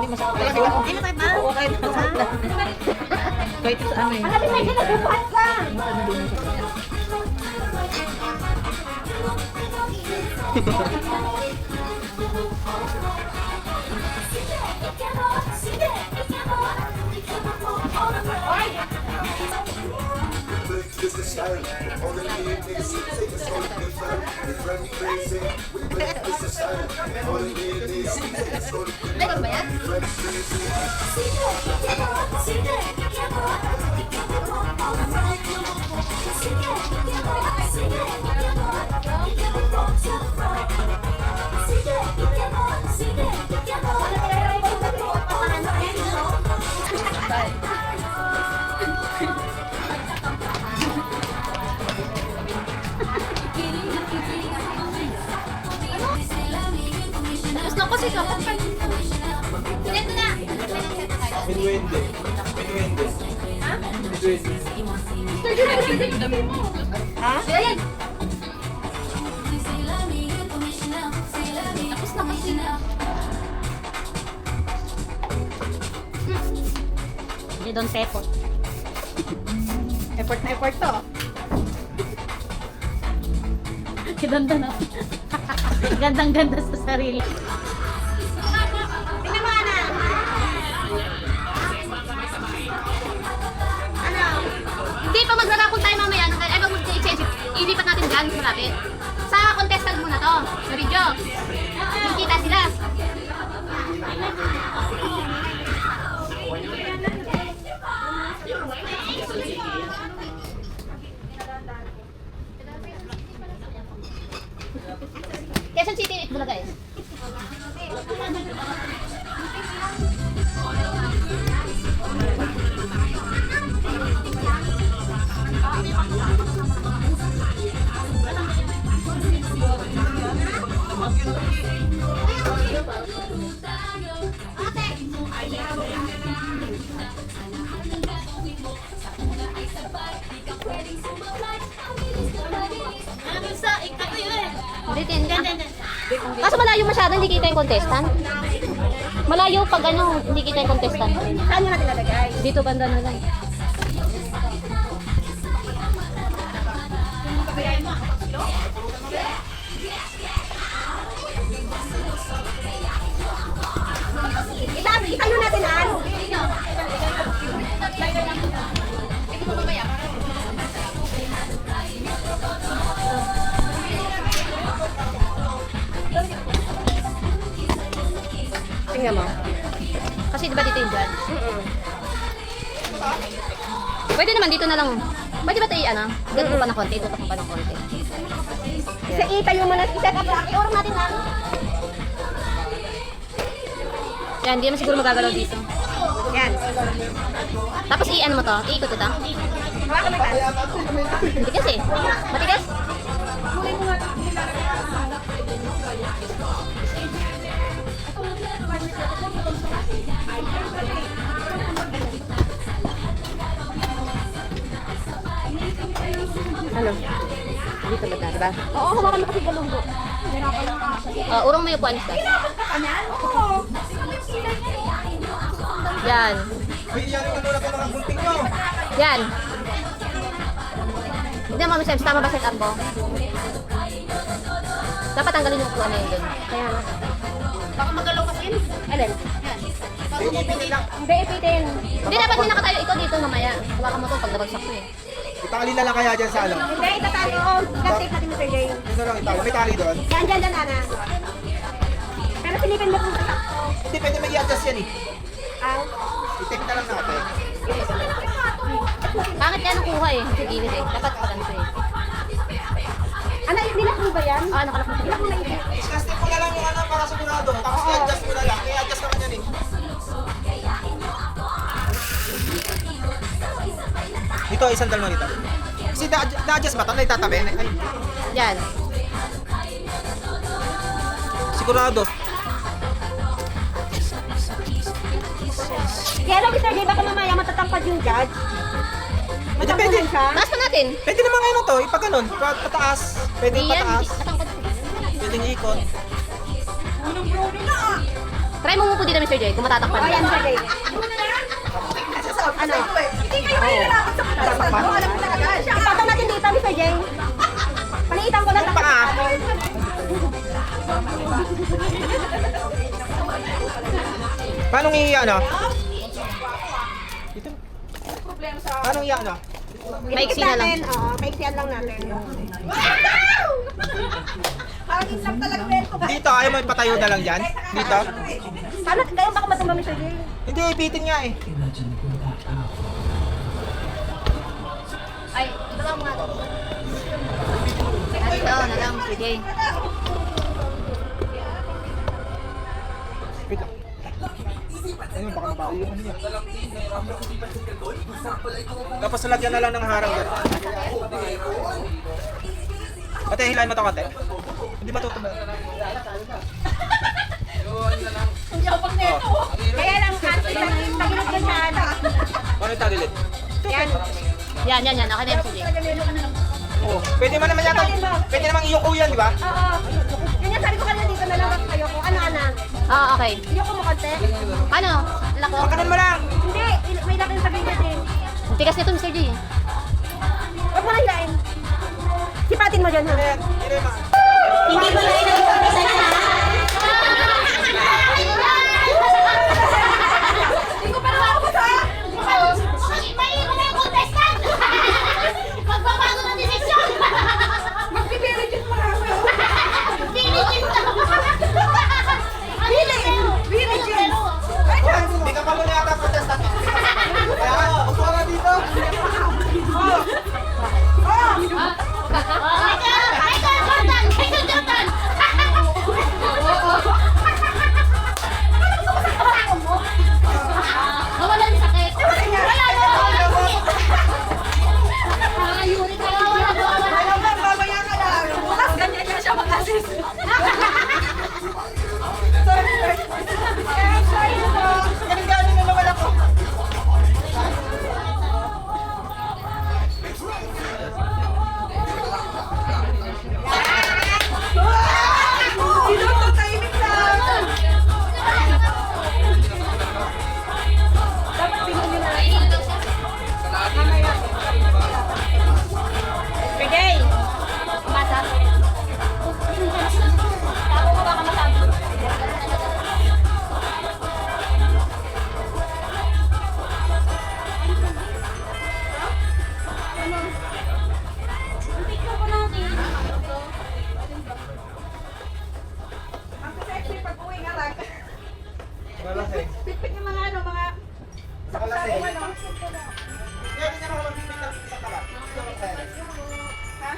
masakit. Ay, masakit ba? Oo, kahit masakit lang. Kahit sa amin. Hanapin mo yung nagbubuhat ka! This is style. All the niggas take us all different. They drive me crazy. This is style. All the niggas take us all different. Ay, ba yan? They drive me crazy. Tapos na kasi kapag pa. Ito na! Minuende. Ha? Minuende. Ha? Ayan! Tapos na kasi na. Hindi doon tepot. Effort na effort to. Ganda na. Gandang-ganda sa sarili. Tingnan mo, Ana. Ano? Hindi pa magrarapon tayo mamaya. Ay, bang mag-change. Ilipat natin dyan sa malapit. Sa contestant muna to. Sa video. Kikita sila. Quezon City, ito na guys. Kaso malayo masyado, hindi kita yung contestant. Malayo pag ano, hindi kita yung contestant. Saan nyo natin nalagay? Dito banda na lang. Itayo natin ano? Tingnan mo. Kasi di ba dito yung dyan? Pwede naman dito na lang. Pwede ba ito i-ano? Dito pa ng konti, tutok pa ng konti. Isa itayo mo na, isa ka pa. Iorong natin lang. Yan, hindi naman siguro magagalaw dito. Yan. Tapos i-ano mo to? Iikot ito? Hawakan mo ito. Matigas eh. Matigas? Ano? Dito ba na, diba? Oo, hawakan mo kasi galunggo. Urong mo yung puanis ka. Yan. Ay, yan yung muna po mga gunting nyo. Yan. Hindi naman, Miss Ems, tama ba set up mo? Dapat tanggalin yung upuan na yun dun. Kaya nga. Baka magalaw kasi yun. Alin? Ipipitin lang. Hindi, ipitin. Hindi, dapat din nakatayo. Ikaw dito mamaya. Hawakan mo to pag nabagsak ko eh. Itali na lang kaya dyan sa ano. Hindi, itatalo. Ika-tape natin mo, Sir Jay. Ito lang itali. May tali doon. Yan, Ana. Pero pilipan mo kung sasakto. Hindi, pwede may i-adjust yan eh. Ah. I-tape na lang natin. Bakit kaya nakuha eh? Sa gilid eh. Dapat paganto eh. Ano, nilak mo ba yan? Oo, nakalak mo. Nilak mo na yun. Disgusting mo na lang yung ano para sigurado. Tapos i-adjust mo na lang. I-adjust naman yan eh. Dito, isang dalma dito. Kasi na-adjust ba ito? Naitatabi? Ay, Yan. sigurado. Kaya lang, Mr. J, baka mamaya matatampad yung judge. Hindi, pwede. Taas pa natin. Pwede naman ngayon to. Ipag ganun. Pataas. Pwede Yan, pataas. matangkad. Pwede ikot. Try mo umupo dito, Mr. J, kung matatakpan. Ayan, Mr. J. Ano? Hindi kayo mahirapin sa pagkakasal mo. Alam mo talaga. Ipatong natin dito, Mr. J. Paliitan ko lang. Paa. Paano ano? Dito. Paano ano? Maiksi na lang. Oo, maiksian lang natin. Parang lang talaga meron ko. Dito, ayaw mo ipatayo na lang dyan? Dito? Paano kayo baka matumba, Mr. J? Hindi, ipitin nga eh. Ay, ito lang mga. Ay, ito na lang, Mr. J. Wait lang. Ayun, baka mabawi yung ano niya. Tapos lagyan na lang ng harang dyan. Ate, hilahin mo ito kate. Hindi ba tutumba? Kaya lang, kasi tagilid ka dyan. Paano yung tagilid? Yan. Yan. Okay na yan, Mr. J. Oo. Pwede man naman yata. Pwede namang iyoko yan, di ba? Oo. Yun yung sabi ko kanina dito na lang kayo kung ano, anak. Ah, okay. Iyoko mo konti. Ano? Lako? Pagkanan mo lang. Hindi, may laki sa bigyan din. Ang tigas nito, Mr. J. Huwag mo na hilain. Sipatin mo dyan, ha? Hindi mo na ina-umpisa na. Hindi ko pa naman ako sa... May yung contestant! Magbabago ng desisyon! Magpipirigit mo na ako. Pinigil na! Virgin! Hindi ka pa muna yata protestant. Kaya, upo ka dito. Michael Jordan! Nawala yung sakit. Wala Yuri ka lang. Alam mo, mamaya ka lang. Bukas ganyan niya siya mag-assist. Sorry po. Ganun na nawala ko. Sino to timing lang? Dapat pinuli na. Pwede. Masa. Ako ko baka masabi. Ang sexy pag uwi nga lang. Wala sa'yo. Pipit yung mga ano, mga... Wala sa'yo. Ano? Kaya hindi naman magbibig ng isa ka lang. Ha?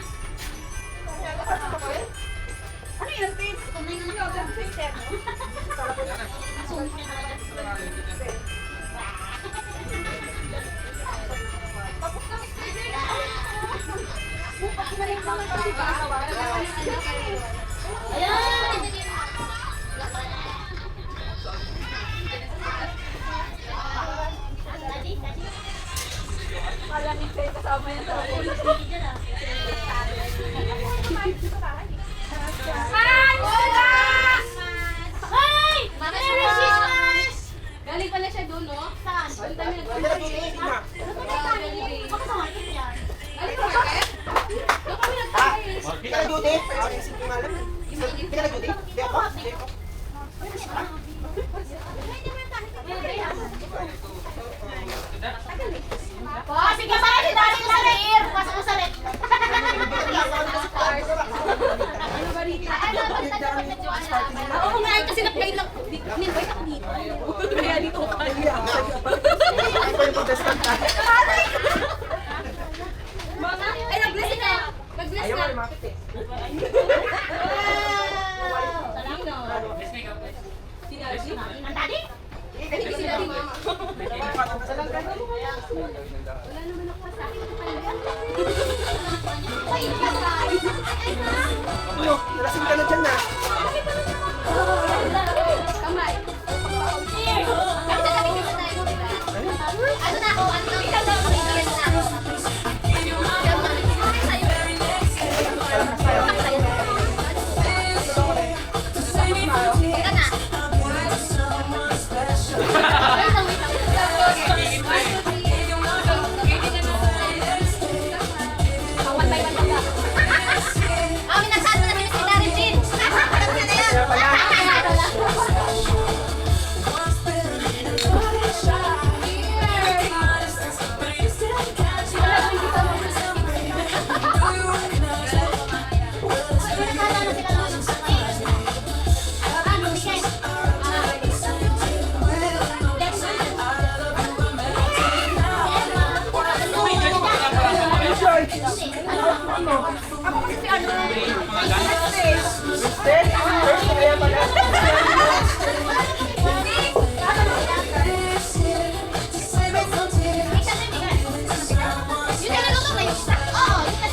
Ano yun, Tin? Ikaw, dyan sa item. Wala ni Faye kasama yan sa ulo. Merry Christmas! Galing pala siya doon, no? Saan? Punta niya doon. Galing pa Hindi ka nag-duty? Hindi ka nag-duty? Hindi ako? Hindi ako. Oh, sige, parang si Daddy sa rear. Pasok mo sa red. Oo nga, kasi nag-play lang. Nil-invite ako dito. Kaya dito ko kaya. Ako yung protestant ka. Ay, nag-bless na. Nag-bless Ayaw na. ka lumapit eh. Ang daddy? Si Daddy Mama. Ano? Nalasing ka na dyan na. Kamay. Ano na ako? Ano na? Ikaw na ako. Ikaw na ako. mo? Ako kasi si ano. Mister? First, kaya pala. Yun na lang ito na yun. Oo, yun na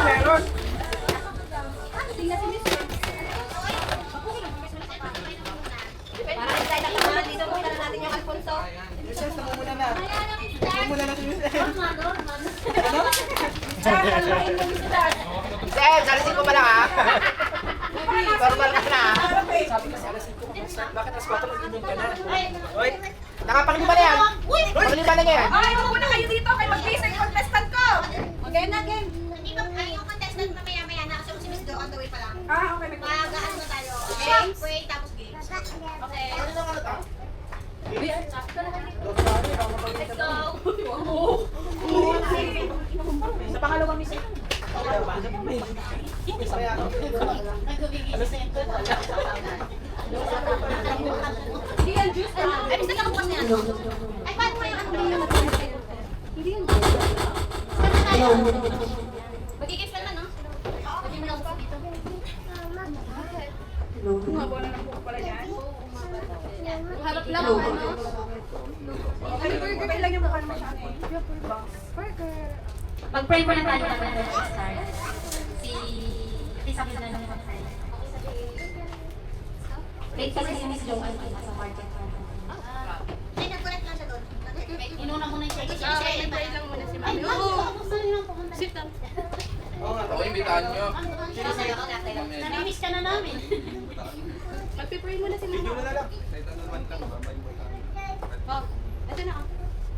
Meron. Mister, namumula na. Namumula na si Mister. Mister, alisin ko pala ha. Normal ka na ha. Sabi kasi alisin ko. Bakit alas 4 nag-inom ka na? Oy, nakapaglima na yan. Paglima na niya yan. Ay, huwag muna kayo dito. Kayo mag-face yung contestant ko. Game na game. yung contestant mamaya-maya na kasi si Miss Do on the way pa lang. Ah, okay. Mag-ano na tayo? Games? Wait, tapos games. Okay. Ano na ano ta? Let's go. Sa pangalawang misa. Hindi yan juice. Ay, basta nakabukas na yan. Ay, paano pa yung ano? Hindi yan Saan na tayo? Magiging ka naman, no? Pwede mo lang bukas dito. Humabo na ng buhok pala yan. Harap lang. Ano burger? Ilang yung mukha naman siya. Burger. Mag-pray muna tayo na start. Si Sabi na nung mag-pray. Wait kasi si Miss Joanne sa market. Ay, nag-correct lang siya doon. Inuna muna yung check. Nag-pray lang muna si Mami. Sit down. Oo nga. Ako imbitahan nyo. Nami-miss ka na namin. Magpipray muna si Mama. Video na lang. Oh, ito na.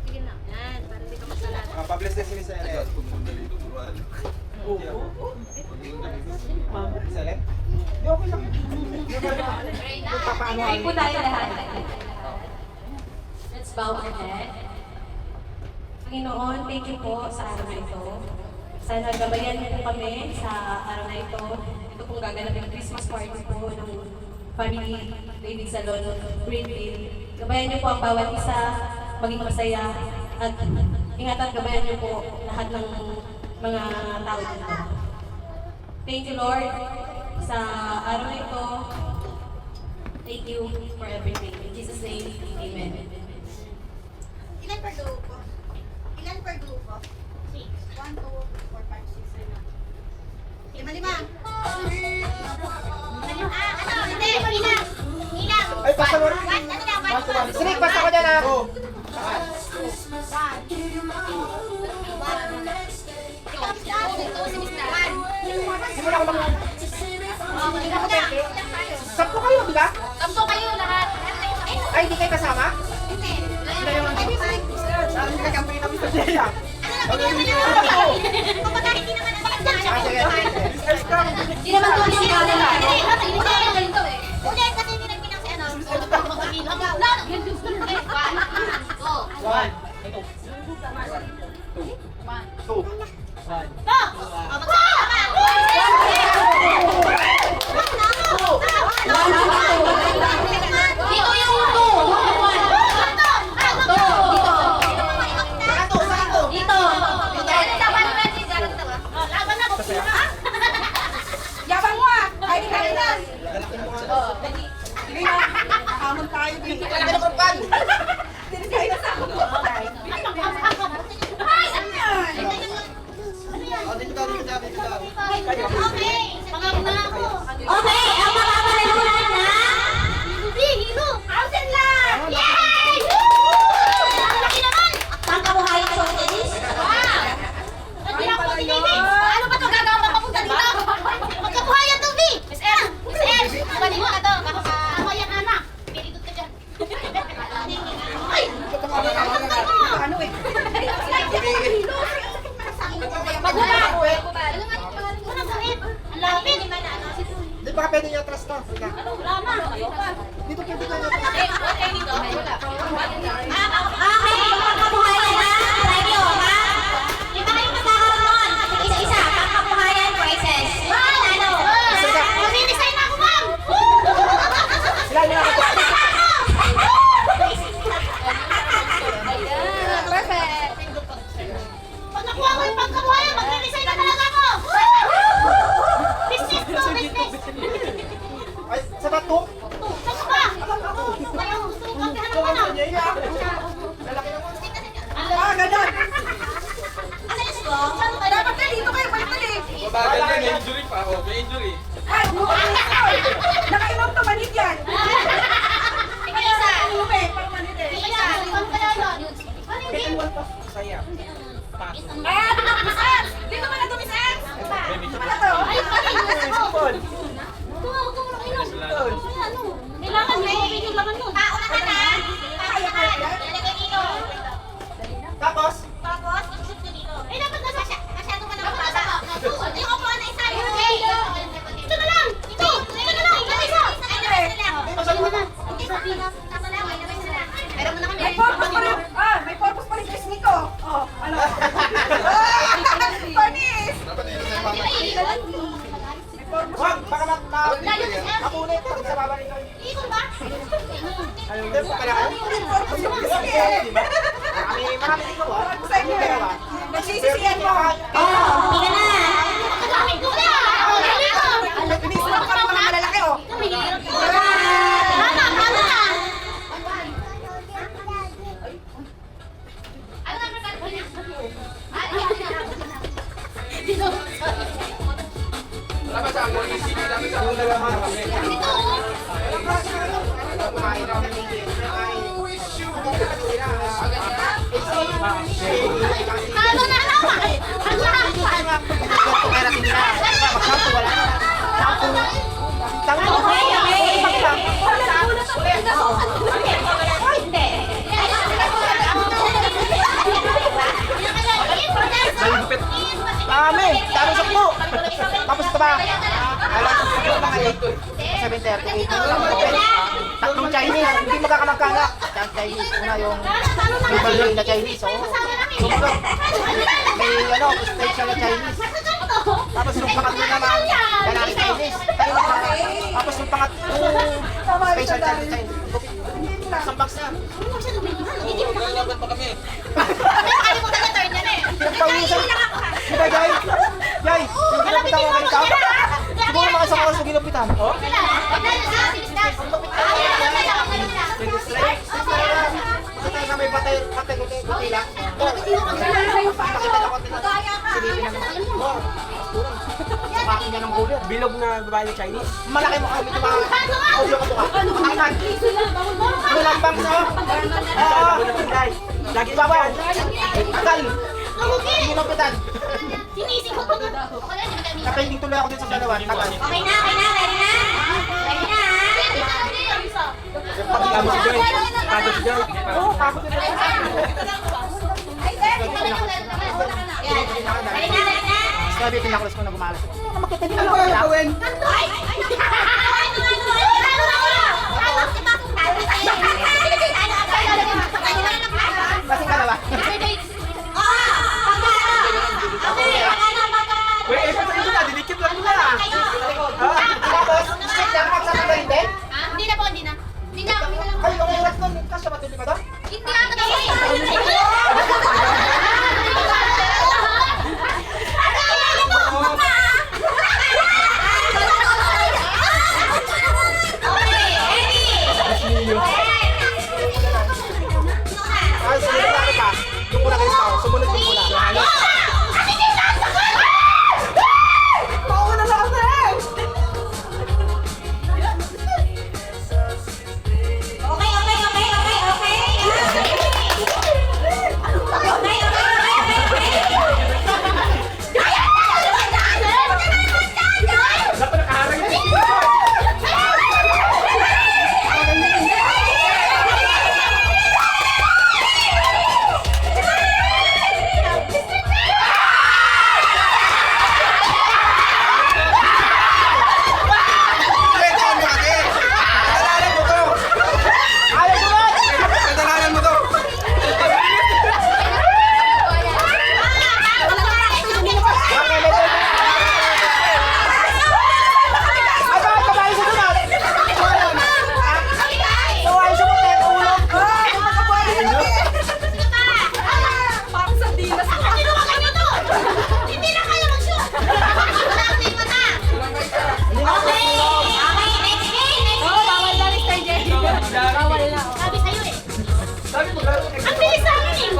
Sige na. Yan, para hindi ka masalata. Pa-bless na si Miss Ellen. Ma'am, Miss Ellen? Di okay lang. Papaano Pray po tayo lahat. Let's bow our head. Panginoon, thank you po sa araw na ito. Sana gabayan niyo po kami sa araw na ito. Ito pong gaganap yung Christmas party po ng family Baby Salon Greenfield. Gabayan niyo po ang bawat isa, maging masaya, at ingatan gabayan niyo po lahat ng mga tao dito. Thank you, Lord, sa araw na ito. Thank you for everything. In Jesus' name, Amen. Ilan per grupo? Ilan per grupo? 6. 1, 2, 4, 5, 6, 7. Lima-lima. Ano? Hindi, ilang. Ilang. Ay, basta mo rin. Ano na? One. Sinig, basta ko dyan ha. Ito si Mr. One. Hindi mo na ako mag- Ilang tayo? 10 kayo, di ba? Sampo kayo lahat. Ay, hindi kayo kasama? Hindi. Saan yung kakampi na Mr. Jaya? Ano na? Hindi naman. Kapag hindi naman Ah, sige. Hindi naman to yung gano'n. Hindi ganito eh. Ulit kasi hindi nagpinang si ano. Yan juice ko na. 1, 2. 1, 2, 1. Dito yung 2. Dito. Laban na ko. Yabang mo ah! Ay, hindi ka rin yan. Lalaki mo nga. Sige na. Hamon tayo dito. Lalaki ng kurban. Hindi kayo pwede nyo atras to. Sige. Dito pwede nyo atras. Okay, pangkabuhayan na. Radio, ha? Lima kayong magkakaroon nun. Isa-isa, pangkabuhayan prizes. Ano? Mag-resign na ako, ma'am! Sila nyo ako. Perfect. Pag nakuha ko yung pangkabuhayan, mag-resign na talaga ako! Business to, business! Ay, sa bato. Saan ba? Kayo, gusto mo kampihan ng ano? Lalaki naman. Ah, ganun! Alis ko? Dapat na dito kayo, balik na eh! Mabagal yan, may injury pa. Oh, may injury. Ay, nakainom to, manit yan! Isa! Isa! Ibang pala nun! Ano yun? Saya. Ah, dumisens! Dito ba na dumisens? Dito ba na to? Ay, pati yung ako! Tumawag ka muna kayo! Ano? Kailangan mo, okay yung laman nun! Pauna ka na! Kaya ka! Ilagay dito! Tapos, Tapos, isusot ko dito. Eh, dapat nasa siya. Masyado ka na mababa. Yung upuan na isa. Okay. Ito na lang. Ito. Ito na lang. Ito isa. Ay, nabay na lang. Hindi sa pinas. Nasa lang. Ay, nabay na lang. Meron mo na kami. May purpose pa rin. May purpose pa rin kay Nico. Oh, ano? Panis. wag, baka mapunit. Sa baba nito. Ikon ba? Hindi po kaya kayo. May purpose yung gusto niya. Marami ikaw ah. Sa inyo eh. Nagsisisiyan mo. Hindi na. Kapit ko na. Binislang ka mga malalaki oh. Tama, tama. Ano ang pagkakas niya? Dapat sa ako, easy. Dapat sa ako. Dito. Ano na naman? Ang lahat. Pera tingin na. Magsampo, wala na. Sampo. Tangan mo. Dami. Dami sa po. Tapos ito ba? Alam ko ito mga 7:30. Tatlong Chinese. Hindi magkakamagkala. Chinese. Una yung may na Chinese. Sumunod. May special na Chinese. Tapos yung pangatlo naman, lalaki Chinese. Tapos yung pangatlo, special Chinese. Isang box na. Lalaban pa kami. Nagpawisan. Diba, Jai? Jai, yung ginupitan mo ganito? Siguro mga isang oras yung ginupitan. Oh? Kasi tayo na may patay gutila. Pakita na konti na. Silipin na mo. Sumakin niya ng ulo. Bilog na babae ng Chinese. Malaki mo kami ito mga audio ka buka. Akan. Walang bang sa. Oo. Lagi Babaw. Akal. Ginupitan. Sinisipot ko na. Napending tuloy ako dito sa dalawa. Tagal. Okay na, okay na, ready na? Ready na? Pagkakabo si Joy. Pagkakabo si Joy. Oo, kapag ito. Ay, ready na, ready na? Sabi, pinakulas ko na gumalas. Makita niyo Ano ba yung gawin? Ay! Kasi ka na ba? Wait, eh, pati ito na. Dinikit lang nila. Tapos, straight lang magsasama hindi? Hindi na po, hindi na. Hindi na, kami na lang. Ay, yung oras nun, kasya ba tuloy pa doon? Hindi na, tagay! Okay, ready?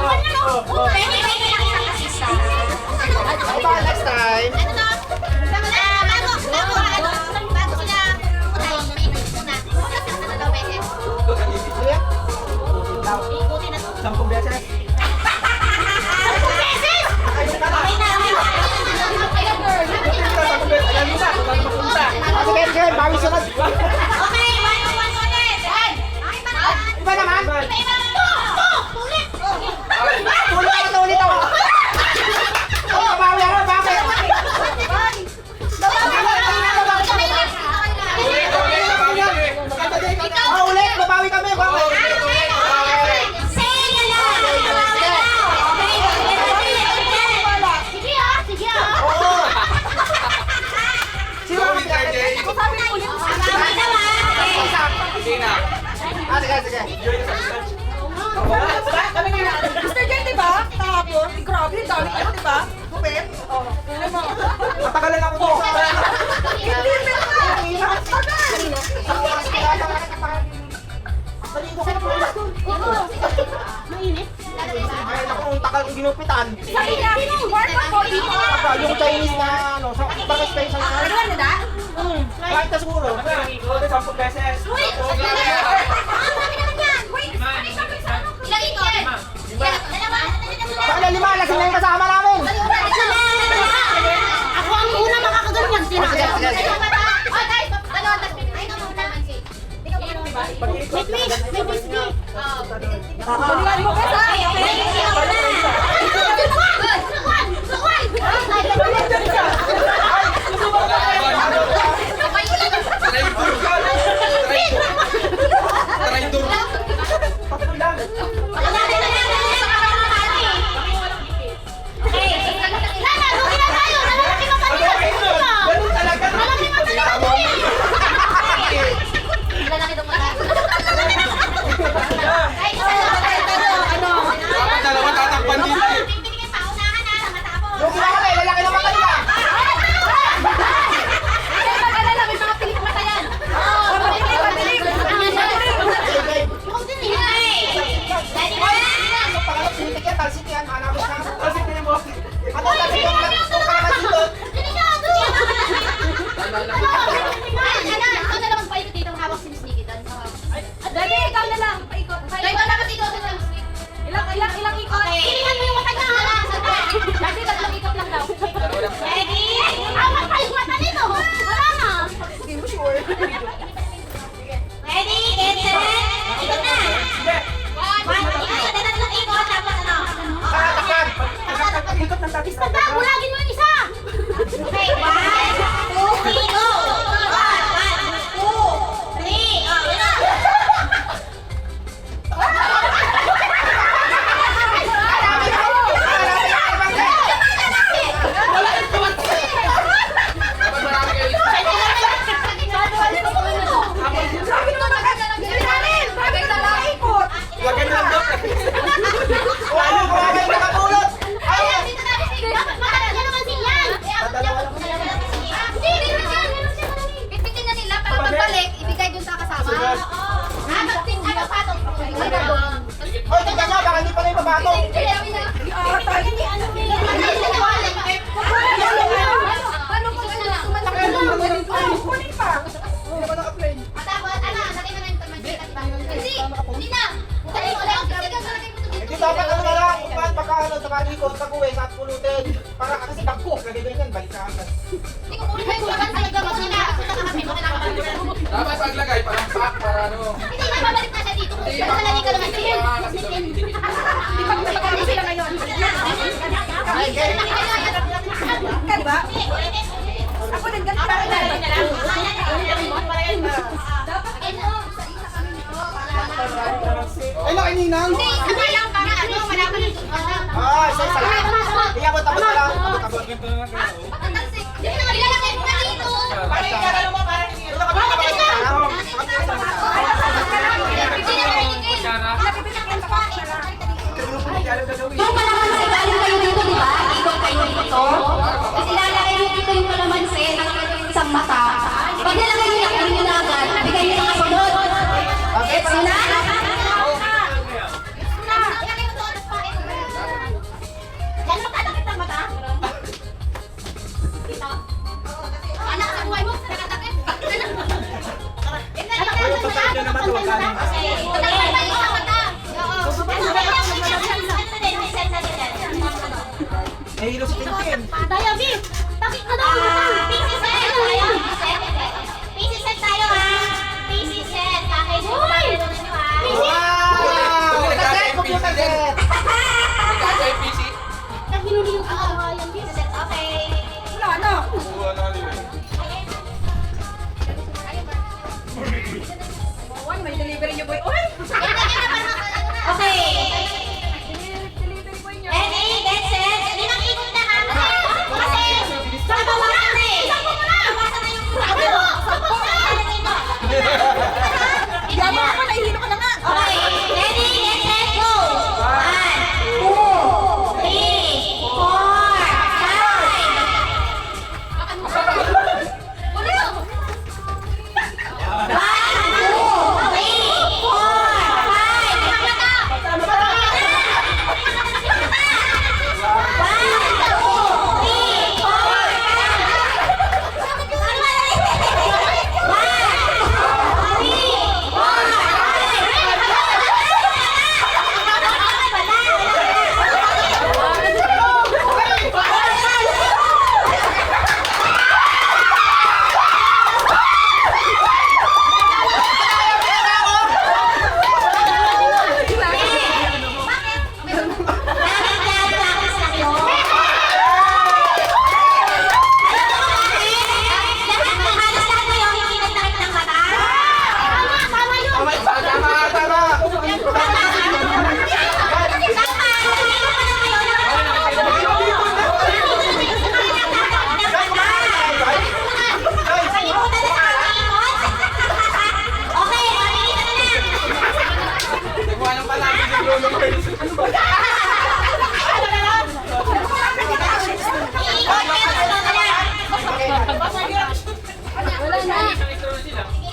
Pwede lang isang assistant. Ano ba next time? Bago sila unahin, may una. Unas ka na daw beses. Kuya? Ikuti na to. 10 beses. 10 beses! Okay na. Alam mo na, kung saan mapunta. Sige, sige, bawi sunod. Okay, 1-1 ulit. Iba naman? Iba. Ulit. Ulit ako, ulit ako. Oh, bawi ako, bakit? Oh, ulit, babawi kami, bakit? Oo. Sino ang RJ. Hindi na. sige, sige. Mr. Jen, di ba? Kahapon, grabe, dami ano, di ba? Bupet? Oo. Matagalan ako to. Ay, naku, ang takal kong ginupitan. Sabi niya, work ako dito. Yung Chinese na, ano, sa bakit special sa Ano na da? kahit na siguro. 10 beses. Baka na 5, lasing na yung kasama namin. Ako ang una makakaganyan. Sige, sige, sige. Tulingan mo ka sa Traitor. Ganun talaga. Dapat dalawa tatakpan dito eh. Yung ginawa kami, lalaki naman kanila. Pangalap, sinitik yan, talsik yan, hanapin ka. Kasi kayo mo. Ano, talsik yan, kung ka naman dito. Dali, ikaw na lang. Paikot. Ilang ikot? Ilingan mo yung mata niya, hala. Dati, tatlong ikot lang daw. Ready? Awat pa yung mata nito. Wala na. Hindi mo sure. Ready? Get set. Ikot na. Ikot na tatlong ikot. Tapos ano? Takpan. Ikot ng tapis. Basta, bulagin mo yung isa. Okay, 1, 2, 3, go. 1, 2, 3. Oh, yun na. Dapat marami kayo. Lagyan lang daw. Ano, kumakain ka kapulot. Ayan, dito natin si dapat makalaga naman siya. Dadalawa lang. Hindi, meron siya. Pipitin na nila para pagbalik, ibigay dun sa kasama. Ano patong? Hoy, tingnan nyo, baka hindi pa rin mabatong. Kunin pa. Hindi dapat ano na lang, upat, pagka ano, nakalikot, pag-uwi, sa pulutin. Para kasi bagko, lagay ganyan, balik ka agad. Dapat paglagay, parang pack para ano. Ipagpapagano sila ngayon. Ka, di ba? Ako din, ganun pa rin. Ay, laki ninang. Ah, isa lang. Hindi abot, abot na lang. Abot, abot. Yung kalamansi, galing kayo dito, di ba? Ikot kayo dito. Kasi lalagay nyo dito yung kalamansi ng isang mata. Pag nalagay nyo na, kunin nyo na agad. Bigay nyo na kasunod. Gets nyo na?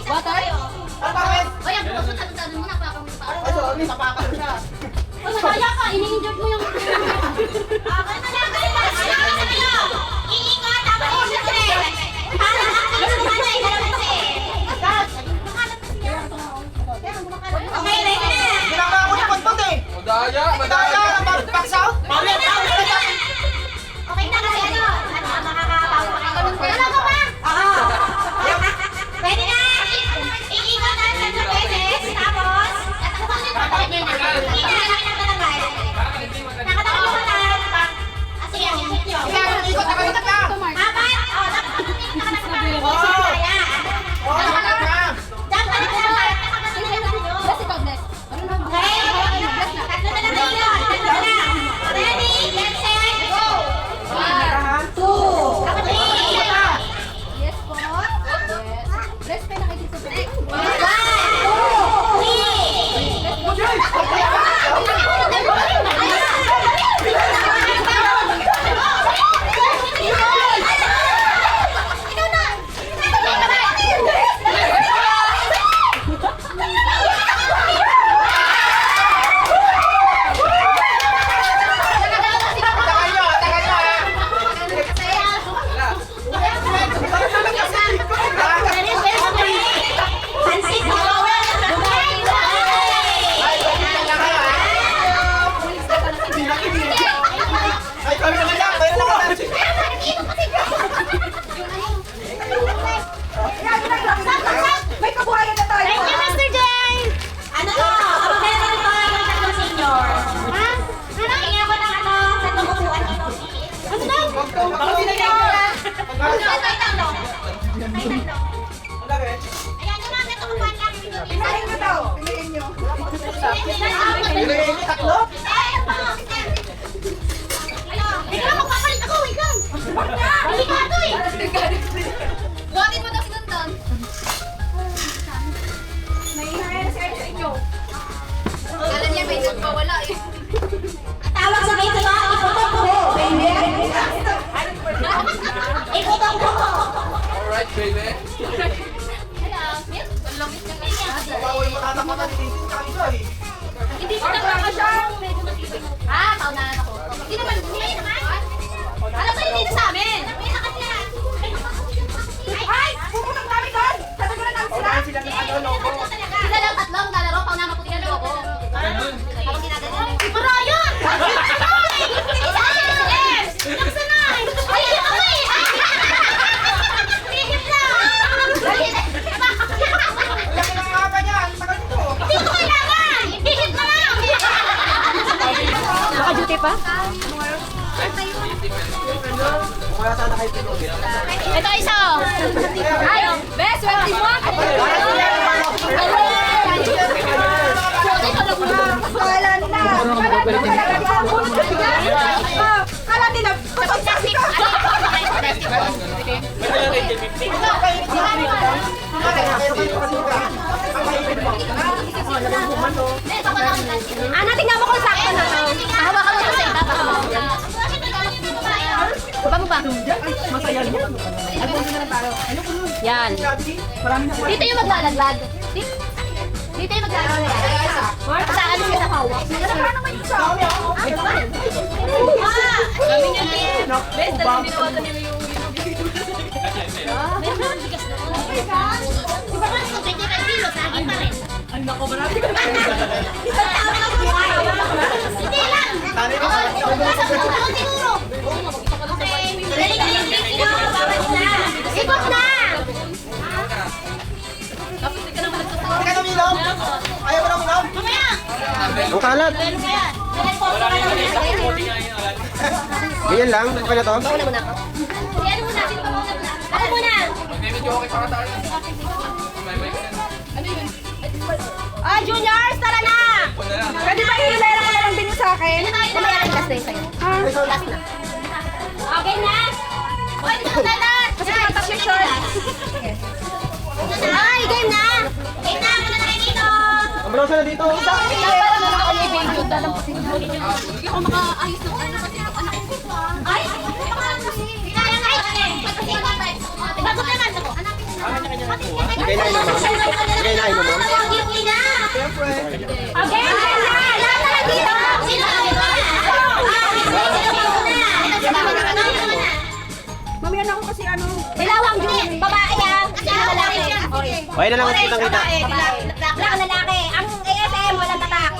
Water? Ang pangit! O yan, pupunta mo na pa akong Ay, sorry, tapakan siya. O, kaya ka, ini-injured mo yung... Okay na lang, kaya na. Iikot, tapos i-stress. Para ang kumana, ilalabas eh. Okay, ready na. Ginagawa ko yung pagpag eh. Madaya, Madaya, back south. Okay na kasi ano, makakabawi pa kayo. Wala ka ba? Pwede na. Iikot na 3 beses, tapos hindi na nakatalagay. Nakatalagay mo na. Sige, ikot nyo. Sige, ikot, nakalimutan ka. Apat. O, dapat nakatalagay. Kaya. Oh, nakalimutan ka. Dapat nakatalagay. Bless ikaw, bless. Okay? Tatlo na lang kayo. Tatlo na lang. Ready, get set, go! 1, 2, 3. Yes po. Yes. Bless pa na kayo dito. May kabuhayan na tayo. Thank you, Mr. Jane! Ano to? Meron ko yung tatlong senior. Ha? Hinga ko ng tatlong upuan dito. Ano daw? Tay tatlo. Ayan, yung mga tatlong upuan lang. Pinahin nyo daw. Pinahin nyo. Tatlo? Wait lang, magpapalit ako, wait lang. Hindi ka ito eh. Buhatin mo daw si Tonton. May hinahin sa inyo. Kala niya may nagpawala eh. Tawag sa kayo ba? Ikutok ko. Ikutok ko. Alright, baby. Bawal mo tatapakan ni Tintin ka isa eh. Hindi ko nagpapa siya. Medyo matibay. Ah, paunahan ako. Hindi naman. Hindi naman. Alam ko hindi sa amin. Ay! Pupunang namin doon! Tatagulan namin sila! Sila ng ano, logo. Sila lang tatlo ang lalaro. Paunahan maputi ng loko. Habang ginagalan. Si Brian! Yes! Nagsanay! Ay, ako eh! Tigit lang! Laki ng haba niya. Ang tagal nito. Hindi ko kailangan! Tigit na lang! Naka-duty pa? Kaya sana kayo pinod. Ito isa oh. Ay, best, swerte mo. Kala nila! Kala nila! Kapagsabi ka! Ana, tingnan mo kung sakto na to. Hawakan mo kasi tapa mo. Baba mo pa. Yan. Dito yung maglalaglag. Dito yung maglalaglag. Sa ano ka sa hawak? Paano ba yung sa? Kami niya din. Best, talagang binawasan nila yung Di ba kasi kung 25 kilos, lagi pa rin. Ay, nako, marami ka. Hindi lang! Siguro! Okay, dali ka yung drink nyo, bawal na! Ikot na! Tapos di ka naman nagsasawa. Hindi ka naminom? Ayaw mo naminom? Mamaya! Ang kalat. Ano ba yan? Dali po, sa Ganyan lang? Okay na to? Bawa na muna ako. Si ano muna? Sino ba muna? Ako muna! Mag-medyo okay pa ka tayo. Ah, juniors! Tara na! Pwede ba hilera ko na lang din sa akin? Mamaya rin last na yung sa'yo. Last na. Okay na? O, ito na lahat! Kasi tumatak yung short. Ay, game na! Game na! Muna tayo dito! Abrosa na dito. Para na ako yung video. Hindi ako makaayos ng ano kasi yung anak ko pa. Ay! Kaya nga! Bago naman ako. Bigay na kayo, ma'am. Bigay na kayo, ma'am. Again, dito. Mamaya na ako kasi ano. Dalawang Jun, babae ah. Kasi lalaki. Okay na lang, kitang-kita. Black ang lalaki. Ang ASM, walang tatak.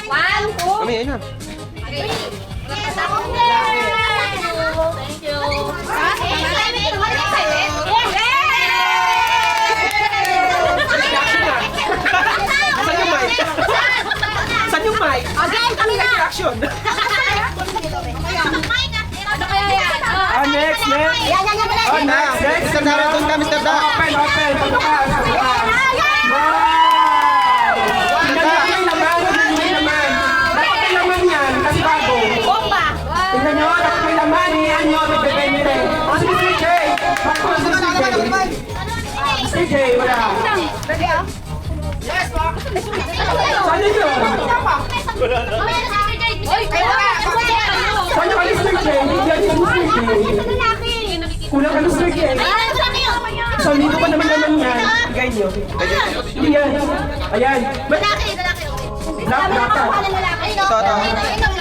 1, 2, Mami, ayun na. Thank you. Saan yung mic? Again, kami na. Action! Ano kaya yan? Next! Yan. Next! Mr. Dara, doon ka, Mr. Dara. Open! Punta ka! May laman! Dapat may laman yan, kasi bago. Bomba. Tingnan nyo, dapat may laman. Iyan nyo, nagbebente. Sige, CJ! CJ, wala. Saan yun? Saan yung Mr. J? Yan yung Mr. J. Kulang ka Mr. J. So, dito pa naman yan. Bigay nyo. Hindi yan. Ayan. Black.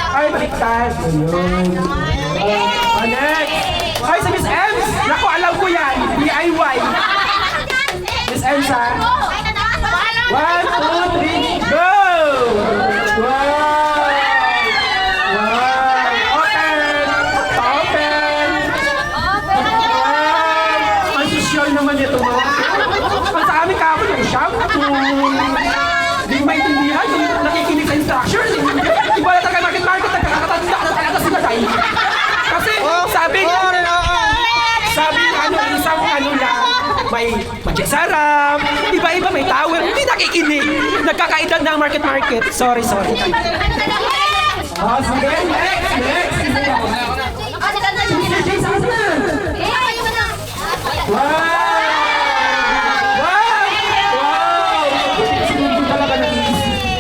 Ay, baliktad. Next. Ay, sa Miss Ems. Naku, alam ko yan. DIY. Miss Ems, ha? 1, 2, 3, go! Wow! Wow! Ang social naman ito, mga. Ang sa amin kahapon yung shampoo. Hindi ko maintindihan yung nakikinig sa instructions. Iba na taga market, nagkakatanda na talaga sila tayo. Kasi sabi isang ano lang, may magisaram, iba-iba may tower, hindi nakikinig. Nagkakaedad na ang market. Sorry. Sige, next. Wow!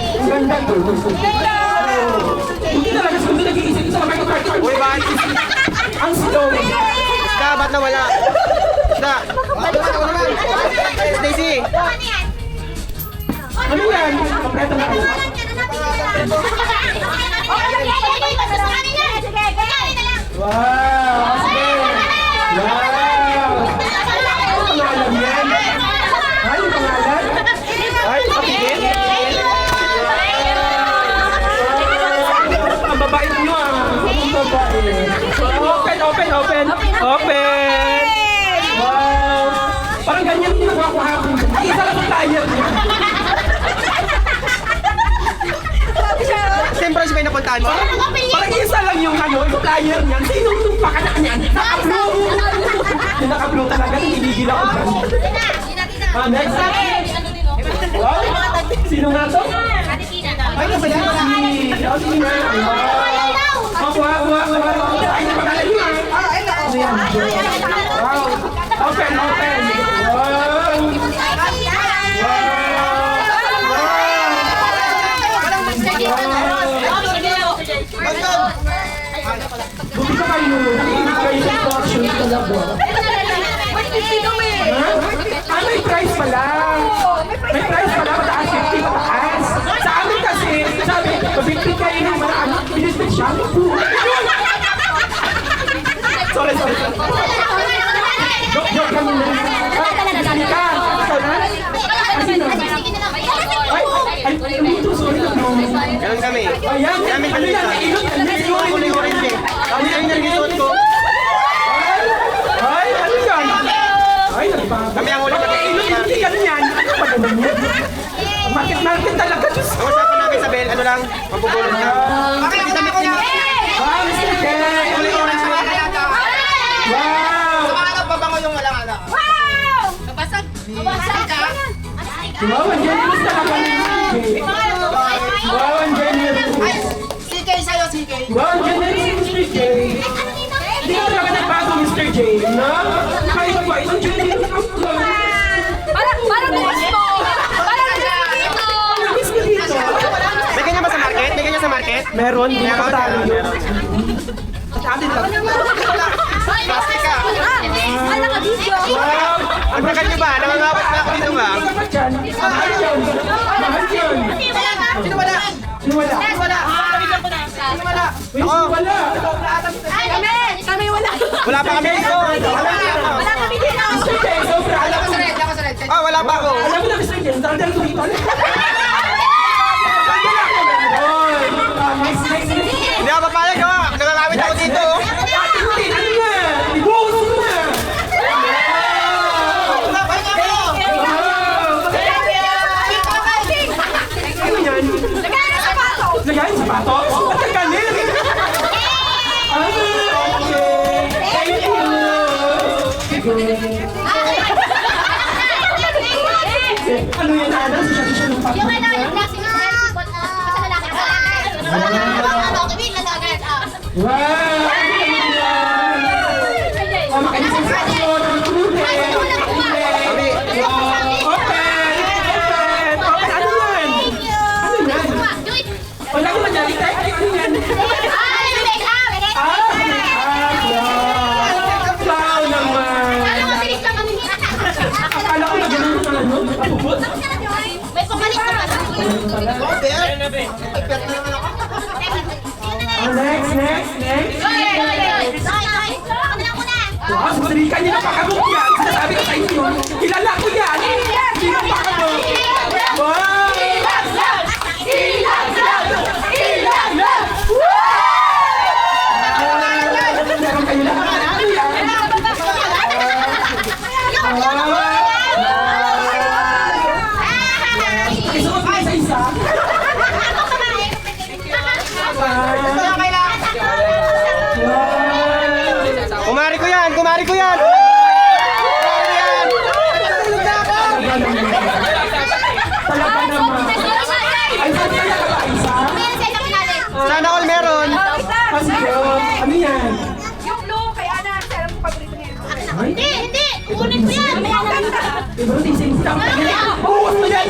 Ang ganda to. Hindi talaga sundo nag-iisip sa market. Uy, bakit? Ang slow. Isda, ba't nawala? Isda. Stacy. Ano yan? Kompleto na kayo. Wow! Sige! Wow! Pangalan yan? Ay, yung pangalan? Ay, patigil? Ang babait nyo ah! Ang babait! Open! Wow! Parang ganyan yung nagawa ko hapon. Isa lang ang tire niya. Siyempre, siya yung napuntahan mo. Parang isa lang yung ano, yung flyer niyan. Sino itong pakanak niyan? Naka-blue! Yung naka-blue talaga, nagigigil ako dyan. Next. Wow! Sino nga to? Ay, nasa yan na. Sige nga. Kuha. Ay, napagalan niyo ah. Ano yan? Wow! Open! Buti ka kayo, nakikinig kayo sa instruction sa labo. Ah, may price pala. May price pala, mataas 50, mataas. Sa amin kasi, sabi, pabigti kayo ng marami, binisbit shampoo. Sorry. Joke kami na. Sini ka. Ikaw na? Ay, sorry. Ganun kami. Ayan, ano yan? Ako na yung orange eh. Ano yung nagisuot ko? Ay, ano yan? Ay, nagbago. Kami ang ulit na Hindi ganyan. Market talaga, Diyos ko. Usapan namin sa bell, ano lang, mabubulong na. Bakit ang damit niya? Wow, Mr. Ken. Kulay orange na kaya ka. Wow. Pabango yung walang ala. Wow, ang generous talaga ni CK. Wow, ang generous. CK sa'yo, CK. Wow, ang generous ni Mr. J. Hindi ka talaga nagbago, Mr. J, no? Kahit pa, isang generous ang flow. Parang gusto. Nabis ko dito. May ganyan ba sa market? May ganyan sa market? Meron, hindi ko talo yun. Sa atin lang. Plastic ka. Ay, naka-video. Wow! Ang tagal nyo ba? Nangangawat na ako dito ba? Dapat yan. Mahal yan. Mahal yan. Sino wala? Sino wala? Wala! Uy, sino wala? Kami wala. Wala pa kami dito! Wala kami dito. Sige, sobra. Ah, wala pa ako! Alam mo na, Mr. Jen, dahil ko dito. Next. Hindi ako papayag ha! Nangalawit ako dito! Ate mo din, ano nga? Ibuhos mo na. Ano yan? Lagyan ng sapatos. Lagay sa sapatos? At ang galing! Okay. Thank you. Ano yan, Ana? Siya ng pato. Yung ano, yung klaseng airport na sa lalaki. Ano, kami lalaki. Wow! Oh, makainisip sa ato. Open! Ano yan? Ano yan? Wala ko madali tayo. Ano yan? Wow naman! Akala ko na ganun na ano? Kapupot? May pumalik ka pa. Oh, next. Wow, susalikan niyo na pakabuk yan. Sinasabi ko sa inyo. Kilala ko yan. Hindi na pakabuk. Wow! Meron kayo lahat. Ano yan? Isuot mo isa-isa. Kumari ko yan! Kumari ko yan! Talaga naman. Ay, saan kaya ka ba isa? Sana all meron! Kasi ano yan? Yung blue, kaya na. Sarap ko paborito niya. Hindi. Kunin ko yan. Pero tising stamp. Buhos mo yan!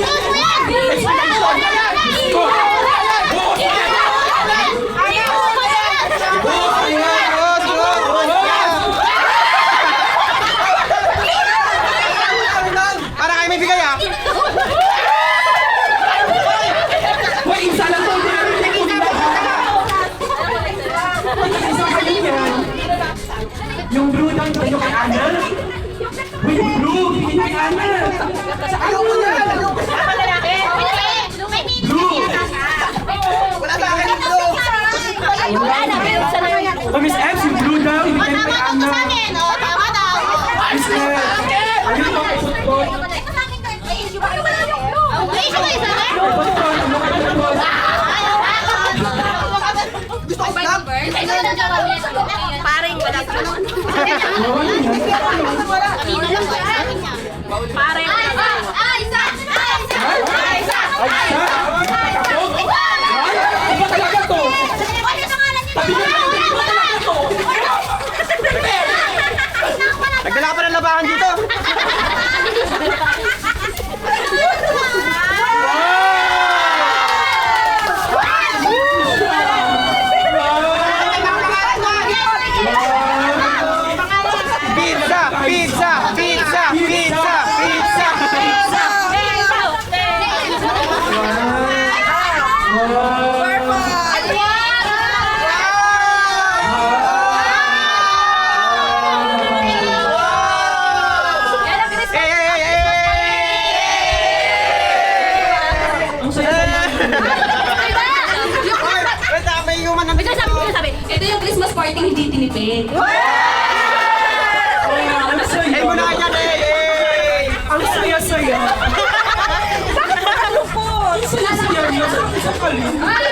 Para kayo may bigay ah! Hoy, isa lang to. Isa kayo yan. Yung blue lang kayo kay Ana. Uy, yung blue, bigyan kay Ana. Sa ayaw mo na. Oh, Miss Ems, yung blue daw, ibigay kay Ana. Miss Ems. Ayun to, kay football. Paring wala ka naman. Paring wala ka. Ay, isa! Kapog! Ay, iba talaga to! Sabi niyo, iba talaga to! Nagdala ka pa ng labahan dito! Ito yung Christmas party hindi tinipid. Ang saya! Ay mo na yan eh! Ang saya-saya! Ang saya-saya! Sa kalim! Ano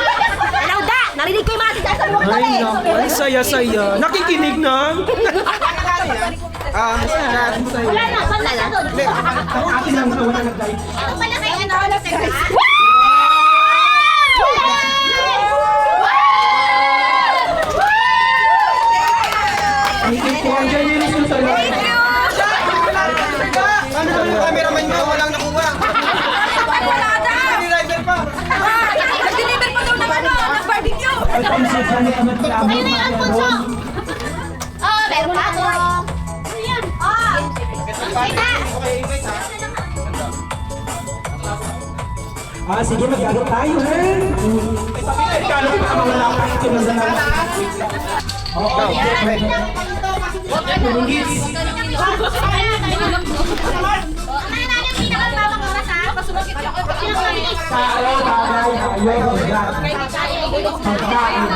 da? Narinig ko yung mga sinasabi ko Ay, naku, ang saya-saya! Nakikinig na! Wala na. Ang akin lang na wala nag-dive. Thank you! Ang generous ko sa'yo! Ano ba yung cameraman nyo? Walang nakuha. Wala daw! Driver pa. Nag-deliver pa daw ng ano, ng barbecue! Alfonso, sana ka magkilabot. Ayun na yung Alfonso. Oh, meron pa ako. Ano yan? Ah, sige, mag-ano tayo, ha? Kala ko baka mawala ka ito ng dalawa. Oo, Tumungis. Tao, bagay, ayaw, bigat. Pagkain.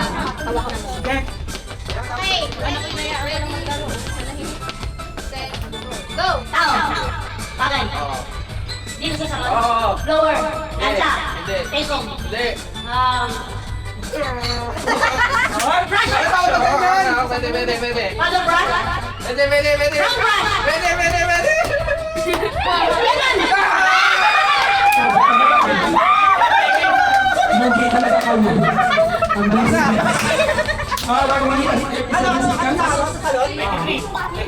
Okay. Go! Tao! Bagay! Dito sa salon. Oo. Blower! Lansa! Hindi. Tekong! Hindi. Pwede. Paddle brush! Pwede. Round brush! Pwede. Mugi talaga kayo. Ang bilis. Ah, wag mo yan. Ano sa salon?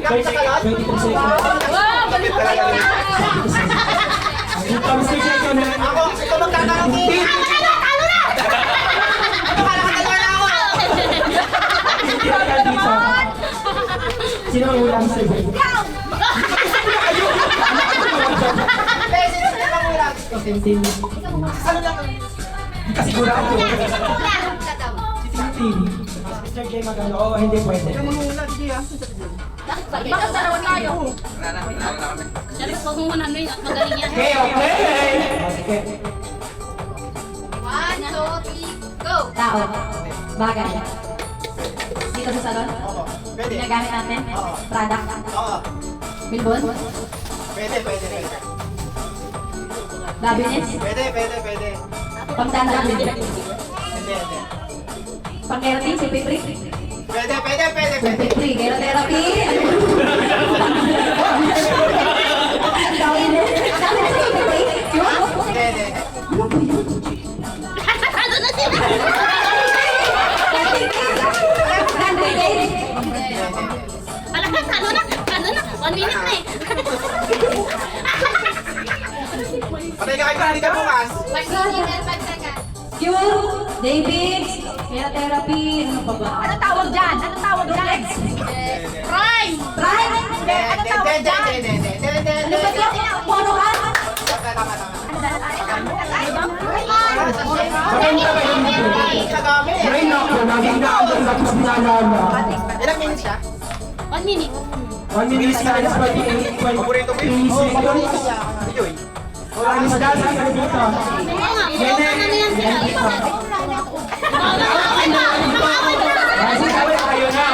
Gamit sa salon? 23 seconds. Ang Mr. Jacob na. Ako, ito magkakaroon ng team. Tira dito. Sino ang ulam sa iyo? Tintin. Kasigurado. Tintin. Mr. J magano. Oo, hindi pwede. Bakit darawan tayo? Dali ko kung ano yun, magaling yan. Okay. Sige. 1, 2, 3, go! Tao. Bagay. Dito sa salon. Pwede. Ginagamit natin. Product. Oo. Bilbon. Pwede. Labinis. Pwede. Pangdandang. Hindi. Pang-keratin. CP3. Pwede. CP3. Kerotherapy. Pwede. Ano na sila? Malakas, ano na? 1 minute na eh. Patay ka kayo, hindi ka bukas. 1 minute and 5 seconds. Cure. David. Kerotherapy. Ano pa ba? Ano tawag dyan? Ano tawag dyan? Prime! Prime. Ano tawag dyan? Ano ba ito? Ponohan. Ay, naku, naging naandang tapos dinalala. Ilang minutes siya? 1 minute. 1 minute minus 28. Paborito mo yun? Paborito siya. Ayoy. Ang isda sa dito. Oo nga, ano na yan sila? Kasi sabi kayo na.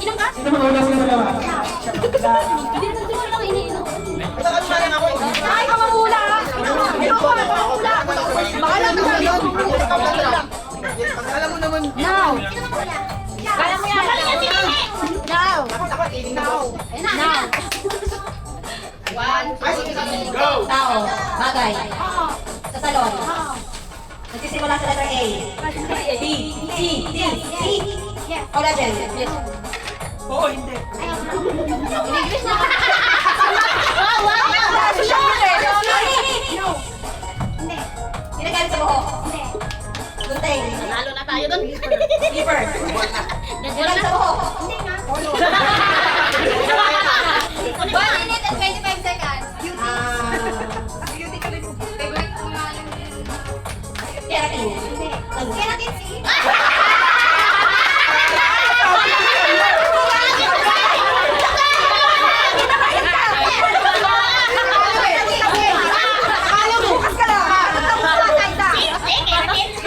Inom ka? Sino mga ulas ng dalawa? Hindi na siguro lang iniinom. Saan na lang ako? Ay, kamamula! Bahala ka na yun! Alam mo naman. Now! Kaya mo yan! Magaling yan si Nene! Now! Ako, eating now. Now! Ay, sige. Go! Tao. Bagay. Sa salon. Nagsisimula sa letter A. B. C. D. E. O legend. Yes. Oo, hindi. In-English na. Wow, wow! Ginagamit sa buhok. Gunting. Nalo na tayo dun. Keeper. Ginagamit sa buhok. 1 minute and 25 seconds. Keratin. Keratin C. Bukas ka lang!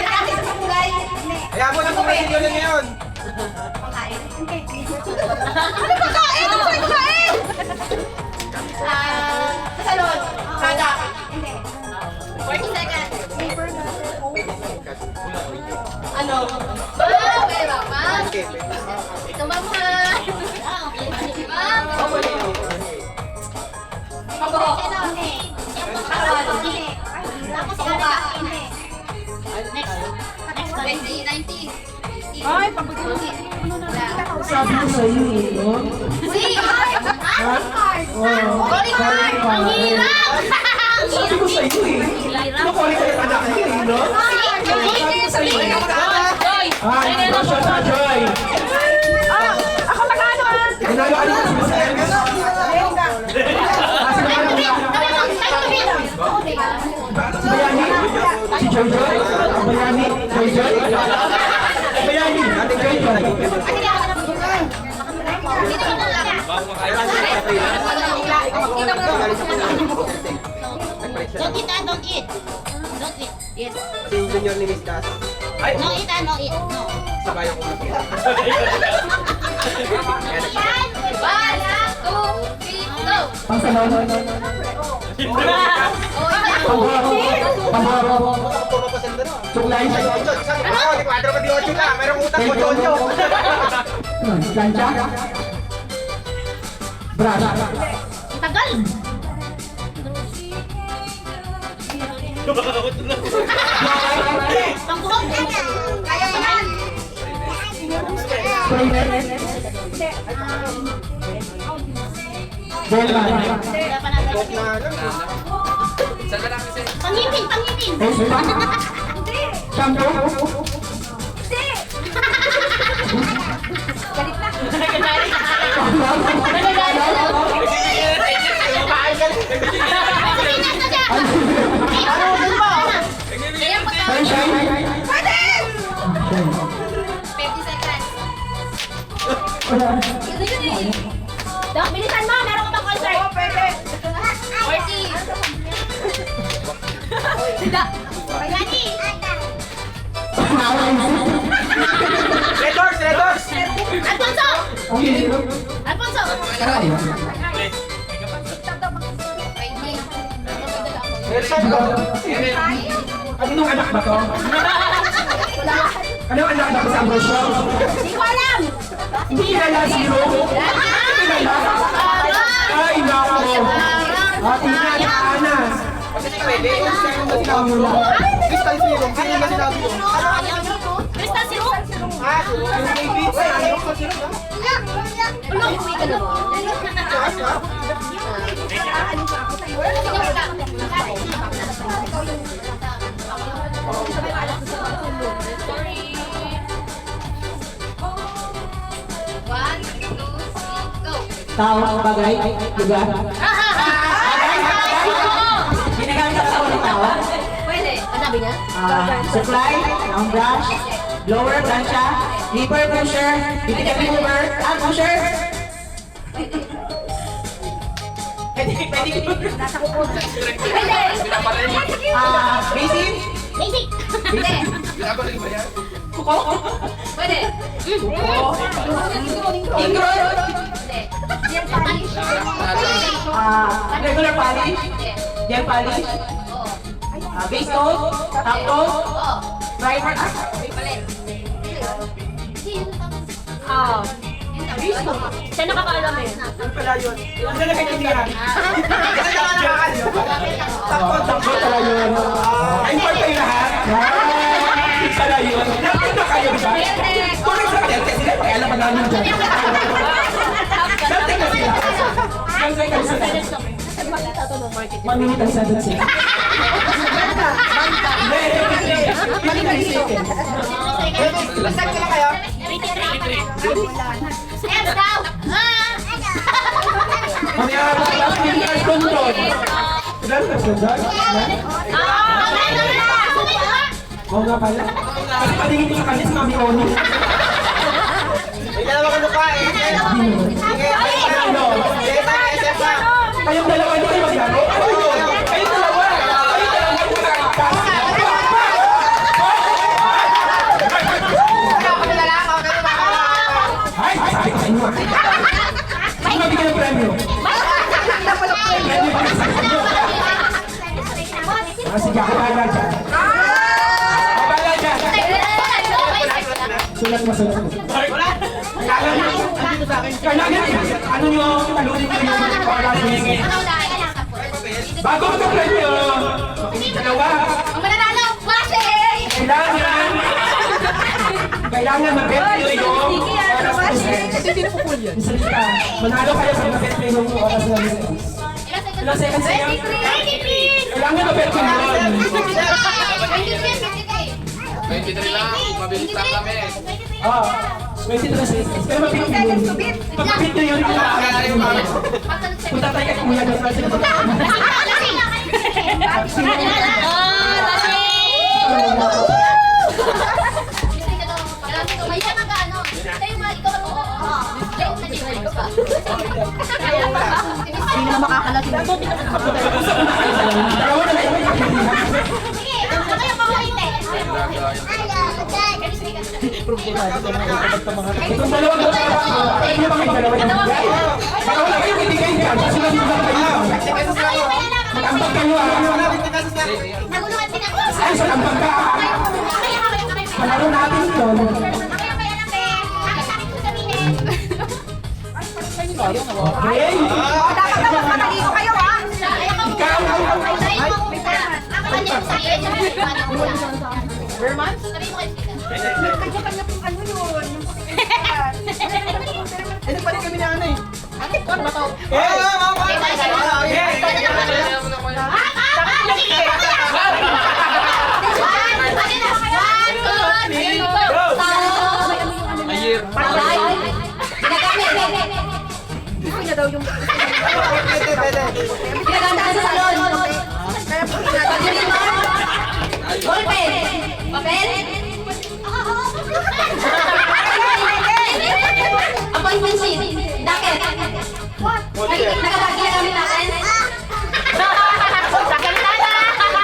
Ginagamit sa pagkulay. Kaya mo na kumain yun ngayon. Pangkain. Sa salon. Product. 40 seconds. Ano? Wow, pera pa. Tumama. Pagbuhok. Katawan. Tapos Mukha. Next. Next one. 19. Ay, pagbuti. Sabi ko sa iyo, no? C. Oo. Calling card. Ang hirap. Sabi ko sa iyo, eh. Nakuha ka yung anak niya, eh, no? Ah, instruction sa Joy. Ako magkano ah? Ginagawa niyo sa Joy Joy. Ang bayani. Joy Joy. Ang bayani. Ate Joy Joy. Don't eat, don't eat. Don't eat. Yes. Si junior ni Miss Das. No eat, no eat. No. Sabayan ko. Yan. 1, 2, 3, go. Pangsanon. Pamboro. Suklay. Ano? Di 4 pa di 8 ka. Merong utang ko 8. Plancha. Brush. Tagal. Pangbuhok. Kaya mo yan. Bolman. Wala pa natin. Saan ka lang kasi? Pangipin, pangipin. Shampoo. Pinas na siya. Ayan po. Sunshine. 50 seconds. Dok, bilisan mo. Meron ka bang concert? Oo, pwede. 40. Ready? Red Doors, Red Doors. Alfonso! Alfonso! Nelson ko. Anong anak ba to? Anong anak ba sa Ambrosio? Hindi ko alam! Hindi kilala si Ro. Hindi kilala. Ay, nako. Ate na, Anas. Kasi si Pwede. Crystal Serum. Sino na sinabi mo? Crystal Syrup? Ah, yung baby. Ano yung serum? Uwi ka na. Tao, bagay, lugar. Ginagamit sa ulo ng tawa. Pwede. Masabi niya? Supply, round brush, blower, plancha, nipper, pusher, bibigyan mover, pusher. Pwede. Basin, Basic. Pwede. Binabaling ba yan? kuko, Pwede. ingro, Pwede. regular polish, gel polish, base coat, top coat, primer, Siya nakakaalam eh. pala yun. Ang lalagay niya niya. Takot pala yun. Ay, pa yung lahat. Pala yun. Nakita kayo, di ba? Kung sa kanya, sila, alam pa namin dyan. Dati na sila. Dati na sila. Manunit ang sagot sila. Lasag ka lang kayo. Hands down. Mamaya ako ang physical control. Ilan ka sa dyan? Oo nga pala. Kasi patingin ko sa kanya si Mami Oni. May dalawa ka lupa eh. Sige, Ano? Kayong dalawa hindi kayo maglaro? Ano yun? Kayong dalawa! Kayong dalawa hindi magkakasama. Ay, sabi ko sa inyo ah. Sino mabigyan ng premyo? Premyo ba sa inyo? Sige, ako bahala dyan. Ako bahala dyan. Sulat mo, sulat mo. Kailangan, ano nyo, talunin ko yung oras ni bago ito premyo. Dalawa. Ang mananalo, Washay! Kailangan mabet nyo yung oras na isa ka. Manalo kayo sa mabet nyo yung oras na isa. Ilang seconds sa'yo? 23! Kailangan mabet nyo yun. 23 lang. Mabilis lang kami. Oo. 23 seconds. Pero mabit nyo yun. Pag mabit nyo yun, punta tayo kay Kuya doon. May siya mag-ano. Tayo mga ikaw ang oo. Tayo na din. Ikaw pa. Hindi na makakalasin. Sige, ako kayo makulit eh. Itong dalawa ko pa. Ano ba kayo dalawa yan? Baka wala kayo kitigay dyan. Kasi lang yung kayo. Mag-ambag kayo ah. Naguluhan din ako. Ay, sa ambag ka. Palaro natin ito. Okay. Dapat na mas mataligo kayo, ha? Kanya-kanya pong ano yun. Ano pa rin kami na ano eh? Ano ba to? Gusto niya daw yung... Pinaganda sa salon. Ballpen. Papel. Appointment sheet. Docket. Nakabagi na kami natin. Docket na na.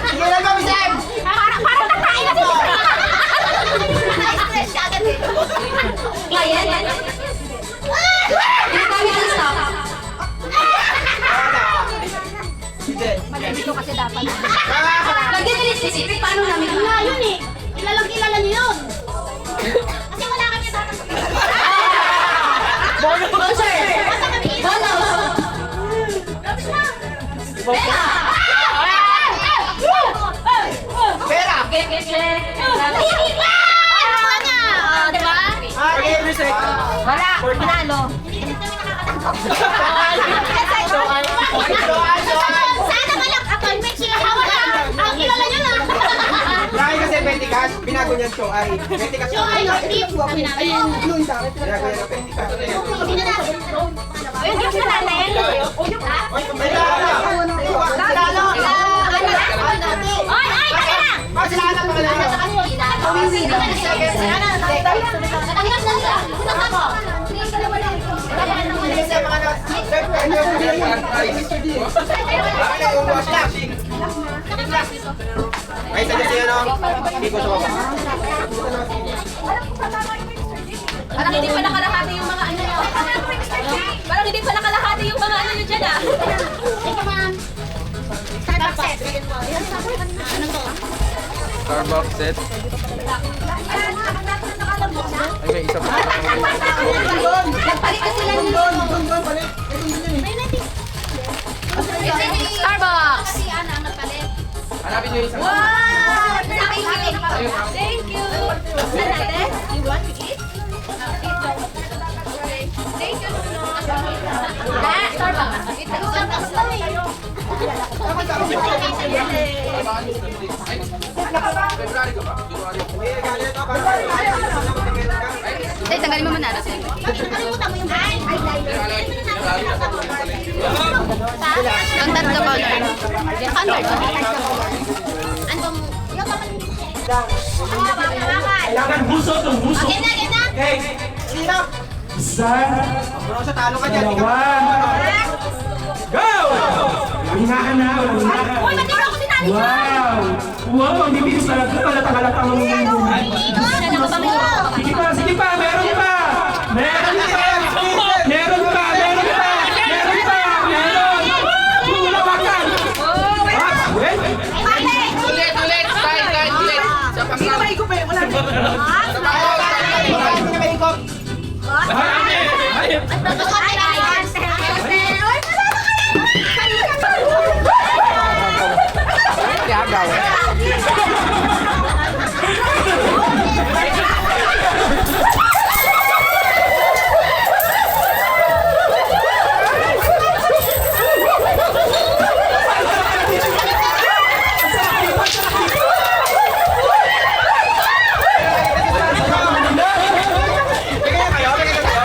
Sige lang kami, Sam! Parang nakain na siya. Na-stress siya agad eh. Client. Ginagamit ng stock. Dito kasi dapat. Lagyan nila specific. Paano namin? Wala yun eh. Kilalang kilala niyo yun. Kasi wala kami tatanggapin. Bonus! Bonus! Bonus na! Pera! Pera! Hihigit na! Ano nga? Diba? Okay, reset. Wala, panalo. Hindi kasi kami nakakatanggap. Sana malak appointment sila. Wala. Ang kilala niyo na. Dahil kasi Pentikas, binago niya show ay. Pentikas So, ano, trip kami namin. binago niya ng Pentikas. Hindi na natin. Yung gift na natin. Oy, oy, kasi na! Sila na mga lang. Ay, sadya siya no? Hindi ko sa Parang hindi pa nakalahati yung mga ano nyo. Parang hindi pa nakalahati yung mga ano nyo dyan ah. Starbucks set. Ay, may isa pa. Nagpalit na sila nito. Starbucks! Si Ana ang nagpalit. Hanapin nyo yung isa. Wow! Thank you! Saan natin? You want to eat? Thank you. Starbucks. Starbucks daw eh. February ka ba? Ay, tanggalin mo muna. Nakalimutan mo yung brand. Ang tatlo ko na. Naka-under ko. Ano mo? Yung Kailangan buso itong buso. Again na, again na. Okay. Sino? Isa. Bro, sa talo ka dyan. Dalawa. Go! Hingaan na. Uy, ba't di mo ako sinali ko? Wow! Wow, ang bibilis talaga. Palata-halata mo yung buhay. Sige pa, sige pa. Meron pa. Meron pa. Meron pa. Meron pa. Meron pa. Meron. Bulawakan. Wait. Ulit! Ulit! Sa Sino ba ikaw pa yun? Wala na. Hindi na may ikot. Marami. Ay.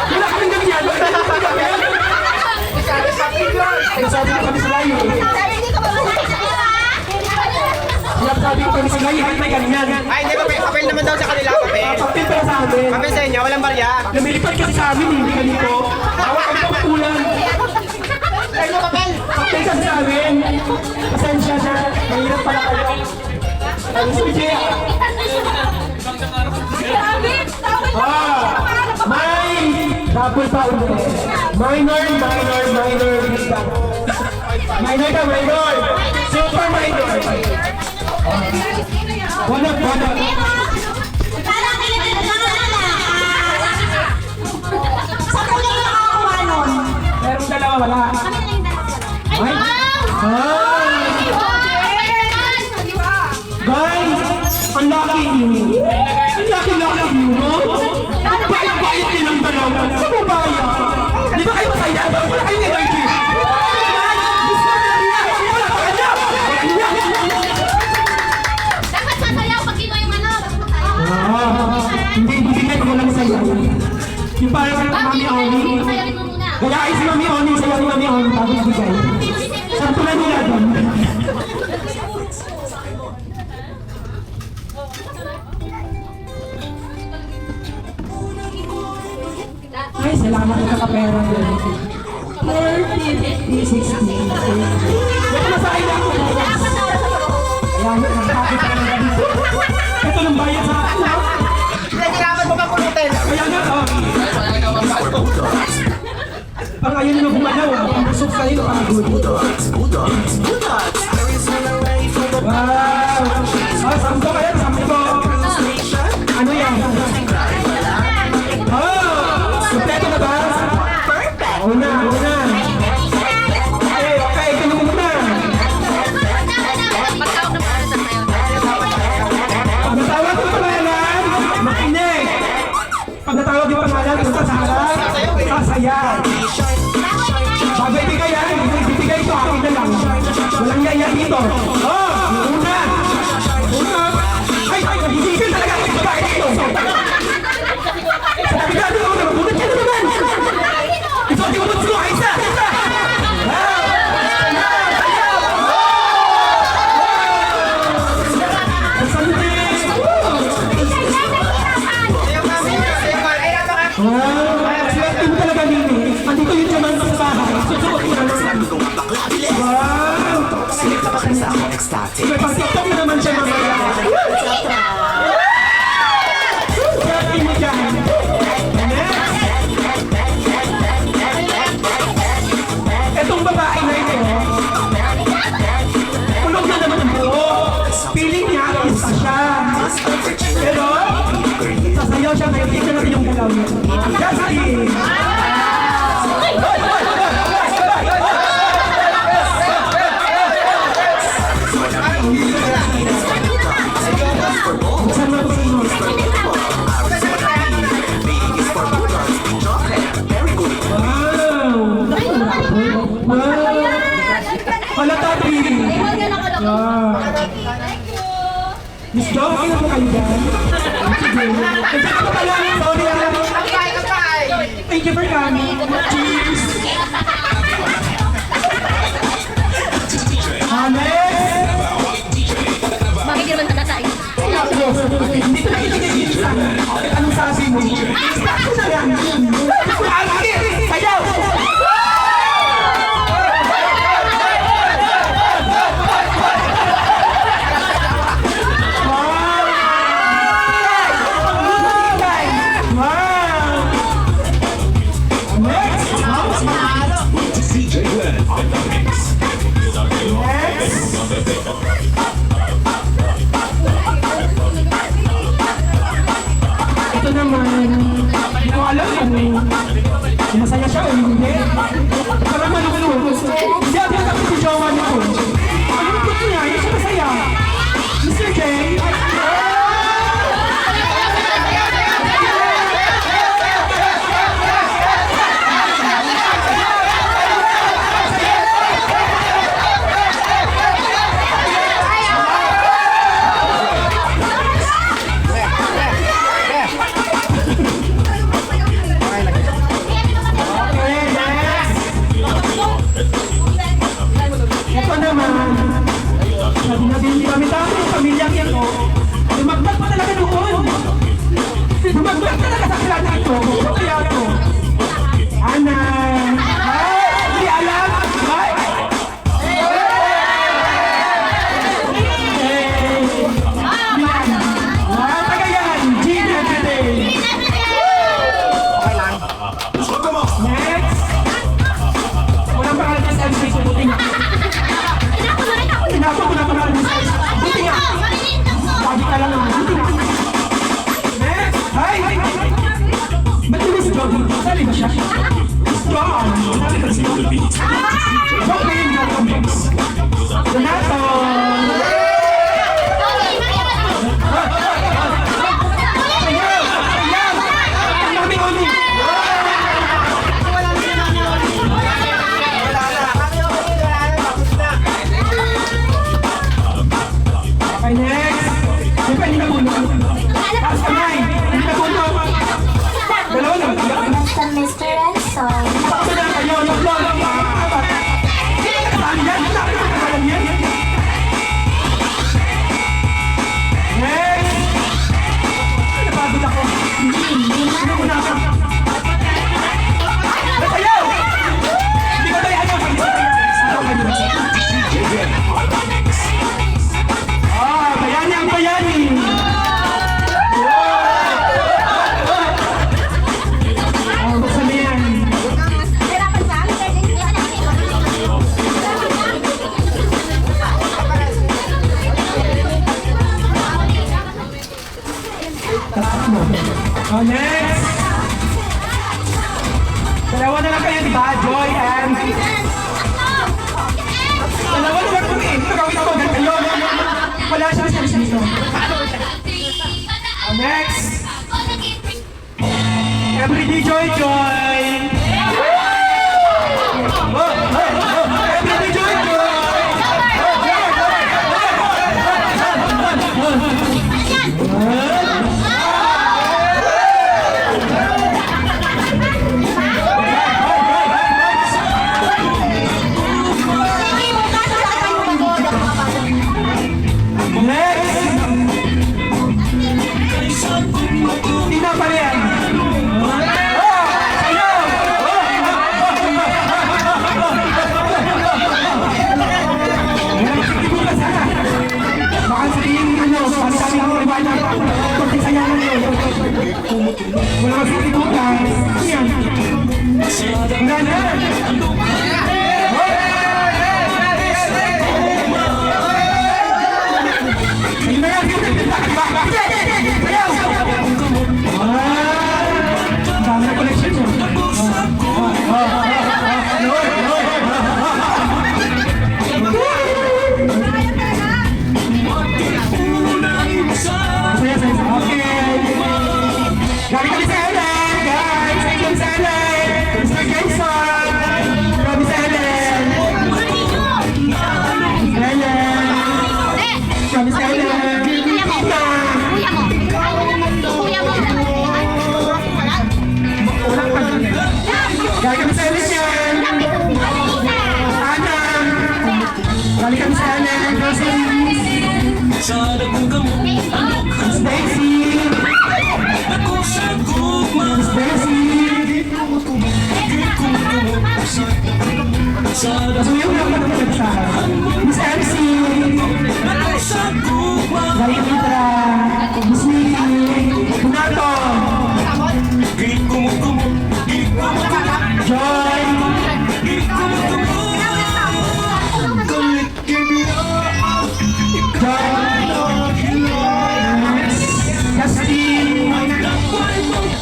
Wala kaming ganyan. Sinasabi ko kami sa layo. Sinasabi amin. Papel sa inyo, walang barya. Lumilipad kasi sa amin, hindi ganito. Tawag kami ng ulan. Sa inyo, papel. Papel kasi sa amin. Pasensya na. Mahirap pala kayo. Sige. May double pa ulit. Minor. Minor ka, minor. Super minor. Wala. Parang kailangan na sa kulay na nakakuha nun. Merong dalawa, wala. Ay, Guys, ang lucky you. Ang lucky you, no? Ang bayat nilang dalawa. Sa babaya. Di ba kayo masaya? Wala kayong energy. dapat sasayaw pag ino yung ano. Hindi kayo walang saya. Yung parang Mami Oni. Sayawin mo muna. Kaya ay si Mami Oni, sayo ni Mami Oni, tapos bigay. Sampulan nila doon. Ay, salamat sa kapera doon. 30, 50, 60. Ito na sa akin ako. Ayan, nagkakita ka na dito. Ito ng bayad sa akin, ha? Kailangan mo mapulutin. Kaya nga, parang ayun na gumalaw, ang busog kayo, ang good. Wow! Sampo kayo, sampo. Ano yan? Kompleto na ba? Una. Okay, ito mo muna. Pag natawag yung pangalan, makinig. Pag natawag yung pangalan, punta sa harap, sasaya. Bago ibigay yan, ibigay ito, akin na lang. Walang yaya dito. Una. Ay, nagigigil talaga ang babae dito. Sa kabila dito, bunot ka na naman. Ito, di bunot sila, isa. Swerte mo talaga, Nini. Andito yung jaman sa bahay. Susubok mo na naman. Wow! May pag-tiktok na naman siya mamaya. Swerte mo dyan. Etong babae na ito, kulog na naman ang buo. Feeling niya, isa siya. Pero, sasayaw siya ngayon, tignan natin yung bulaw niya. Justin! Saan na ito sa inyo? Wow! Halata, Pili! Miss Jo, okay na po kayo dyan? Sige. Nandiyan ka pa pala. Sorry ah. Thank you for coming. Cheers! Alex! Bakit naman nakakain? Hindi ko nakikinig sa anong sabi mo. Ako na yan. Sayaw! Ito naman, hindi ko alam kung masaya siya o hindi. Parang malulog. Hindi ako tapos si Jowa nito. Ano ko niya? Hindi siya masaya. Mr. J. Okay, next. to? Sino kaya to? Ana! Ay! Hindi alam! Ay! Taga yan! Gin everyday! Okay lang. Next! Walang pangalan ng MC, so buti nga. Tinapos ko na pangalan ng MC. Buti nga. Lagi ka lang naman. Buti nga. Next! Ay! Ba't yun si Jogi? Sali ba siya? Strong! Okay, welcome mix. Donato! Okay, next. Siyempre, hindi na puno. Taas kamay. Hindi na puno. Dalawa lang. Basta Mr. Ransom. Tapos na kayo. Yung vlog. Saan yan? Saan yan? Next. Napagod ako. Sino muna ako? Ayaw! Hindi ko tayo ayaw. Ah, bayani ang bayani. Oh, buksan mo yan. Oh, next. Dalawa na lang kayo, diba? Joy and... Dalawa na lang kami. Nagawin ako. Kayo. Wala siya sa dito. Oh, next. Everyday Joy Joy. Oh, oh, oh. Everyday Joy Joy. Tina pa rin. Baka sabihin ano, sabi ng ribana, kunting sayangan yun. Wala magsikibukan. Yan. Wala na. Ayun na yan. Dami na collection mo. Gabi kami sa Ellen, guys! Thank you sa Ellen! Mr. Jason! Gabi sa Ellen! Ellen! Gabi sa Ellen! Kuya mo. Gabi kami sa Ellen yan! Ana! Gabi kami sa Ellen! Groceries! Stacy! Miss Bessie! Sumayaw lang pa naman sa Miss MC! Gabi Mitra! Miss Nikki! Donato! Joy! Justin!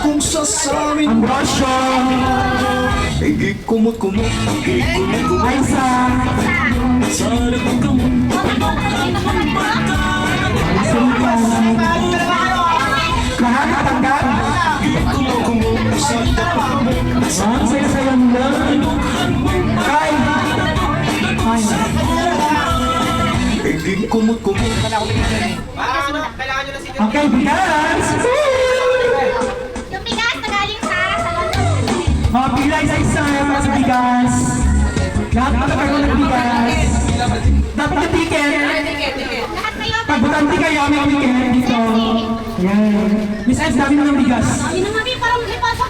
Kung sasawin Ambrosio! Kumot-kumot Aisa! Lahat katanggap? Ang saya-saya nila. Kay! Kumot-kumot Kailangan nyo na si Okay, bigas! Yung bigas na galing sa salon. Mga pilay sa isa sa bigas. Lahat magkakaroon ng bigas. Dapat yung ticket. Lahat kayo. Pag butante kayo, may ticket dito. Yan. Miss Eds, dami mo ng bigas. Yun ang mami, parang lipaso.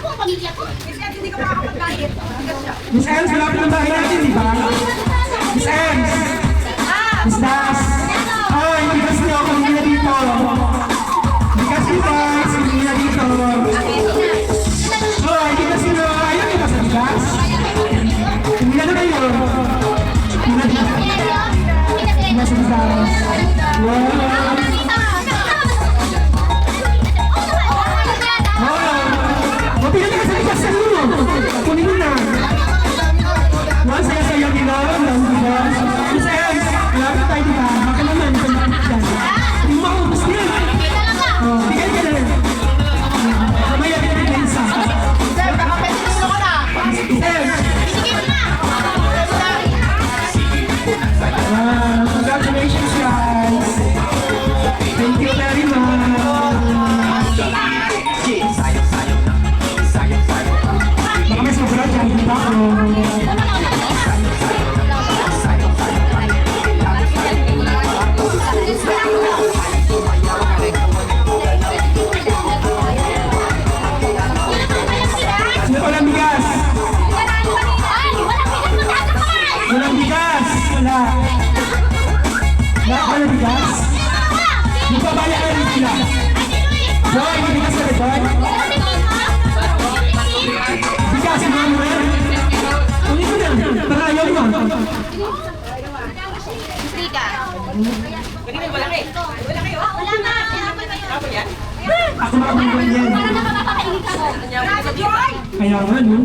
kaya nga, no?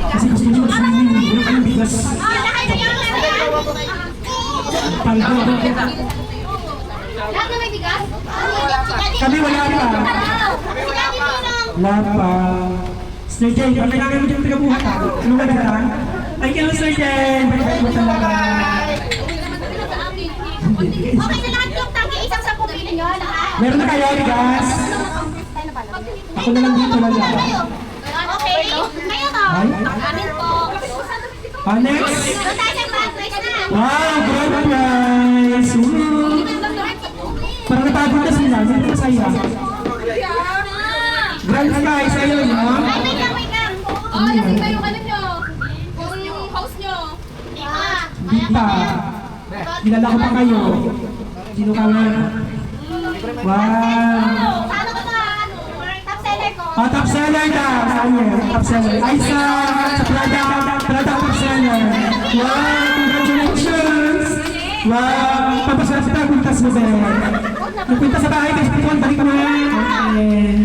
Kasi gusto niyo mag-swimming, wala kayong bigas. Paldo. Lahat na may bigas? Kami wala pa. Wala pa. Sir Jay, pag kailangan mo dyan tagabuhat ha? Ano ba kita? Thank you, Sir Jay. Balik mo talaga. Okay na lahat yung tagi, isang 10 pili nyo, lahat. Meron na kayo, bigas? Ako na lang dito lang yan. Okay, kayo to. Amin po. Next. Doon tayo sa bag price na. Wow, grand prize! Woo! Parang napagod na sila, hindi na saya. Grand prize, ayun, no? Ay, wait lang. Oh, nakita yung ano nyo. Yung house nyo. Hindi pa. Kilala ko pa kayo. Sino ka nga? Wow! Paano ba ba? Top seller ko. Top seller na! Saan yan? Top seller. Ay, sa Prada top seller. Wow! Congratulations! Wow! Papasarap kita, puntas mo, Ben. Nagpunta sa bahay, guys, pintuan, balik mo. Okay.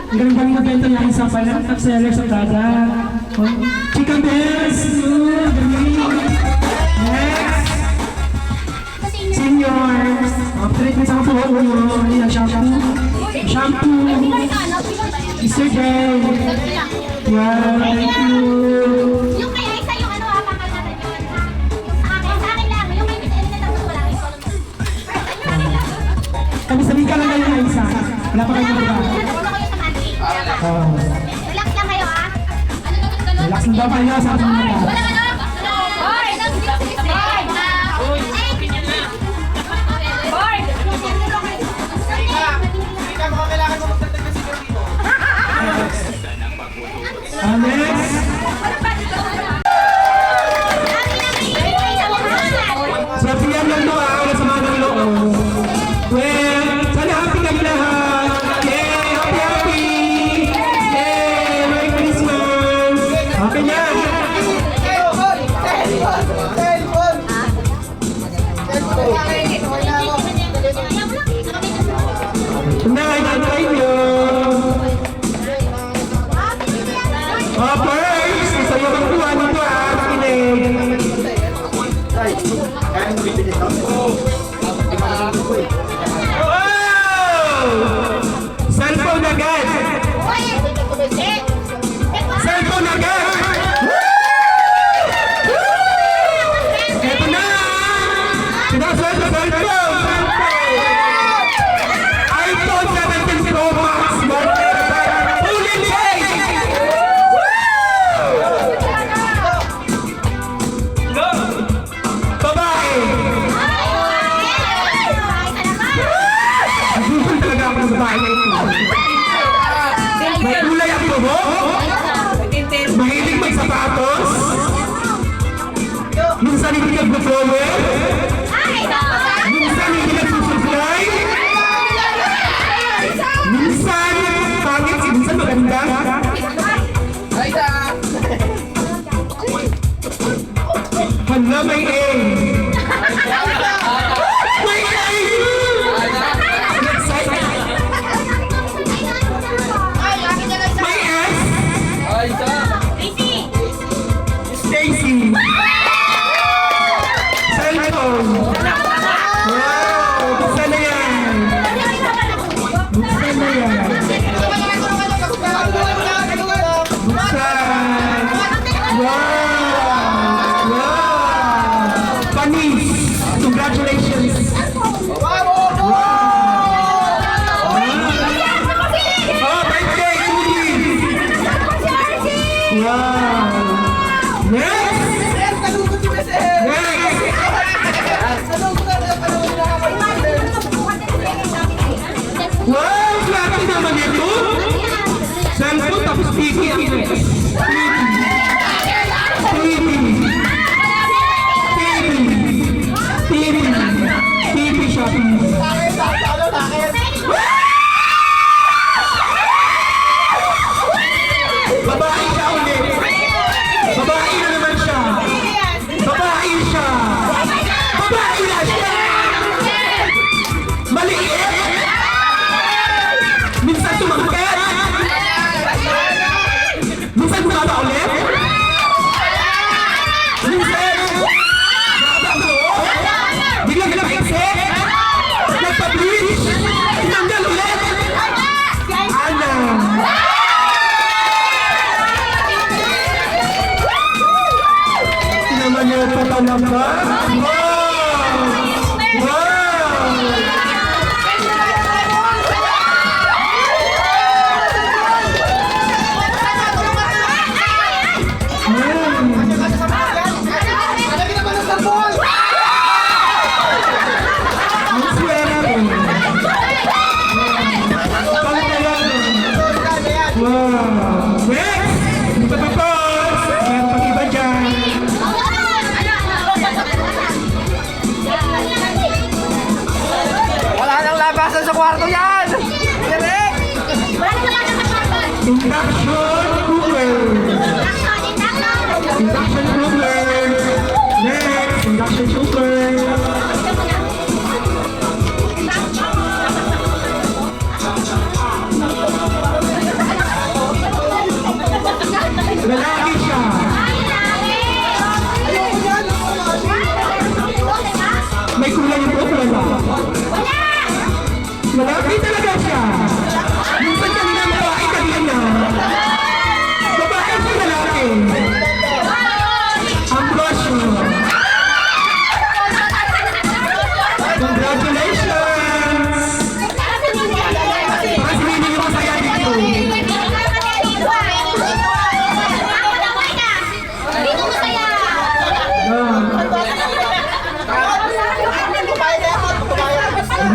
Ang galing-galing na bento niya, isa pa lang, top seller sa Prada. Oh, Chicken Bells! Oh, galing! Next! Seniors! Treatment sa mga po, yung shampoo. Mr. Jay! Wow, thank you! Yung kay Aisa, yung ano, pakalaran yun. Sa akin lang. Yung may bitin na tapos wala rin kolong. Kami sabihin ka lang kayo na isa. Wala pa kayo ba? Wala kayo sa country. Oh. Relax lang kayo, ha? Relax lang daw kayo sa ating mga. Wala ka na? Hoy! Next! So, tingnan lang ito wala sa mga naloob. Well, sana happy kami lahat. Yay! Happy, happy! Yay! Merry Christmas! Okay na! Tonight, ang tayo nyo! First, gusto nyo magkuha nito makinig. Wow! Cellphone agad! Cellphone agad! Ito na! Sinaswerte sa cellphone! iPhone 17 Pro Max! Fully paid! Babae! Gusto talaga ako ng babae na ito. May kulay ang buhok? Mahilig magsapatos? Minsan hindi nag-flower? Minsan hindi nagsusupply? Minsan pangit, minsan maganda? Hala, may A! May A! May S? Stacy! Cellphone! Wow! Buksan na yan! Buksan na yan! love ka? Wow! Ang swera ko. Wow! Next! Hindi pa tapos! Meron pang iba dyan. Wala nang labasan sa kwarto yan! Direk! Induction cooker. Induction cooker. Next! Induction cooker. Lalaki siya. May kulay yung buhok wala. Lalaki talaga siya. Minsan kanina babae kanina. Babae siya lalaki. Ang crush mo. Congratulations! Para sinin yung masaya dito.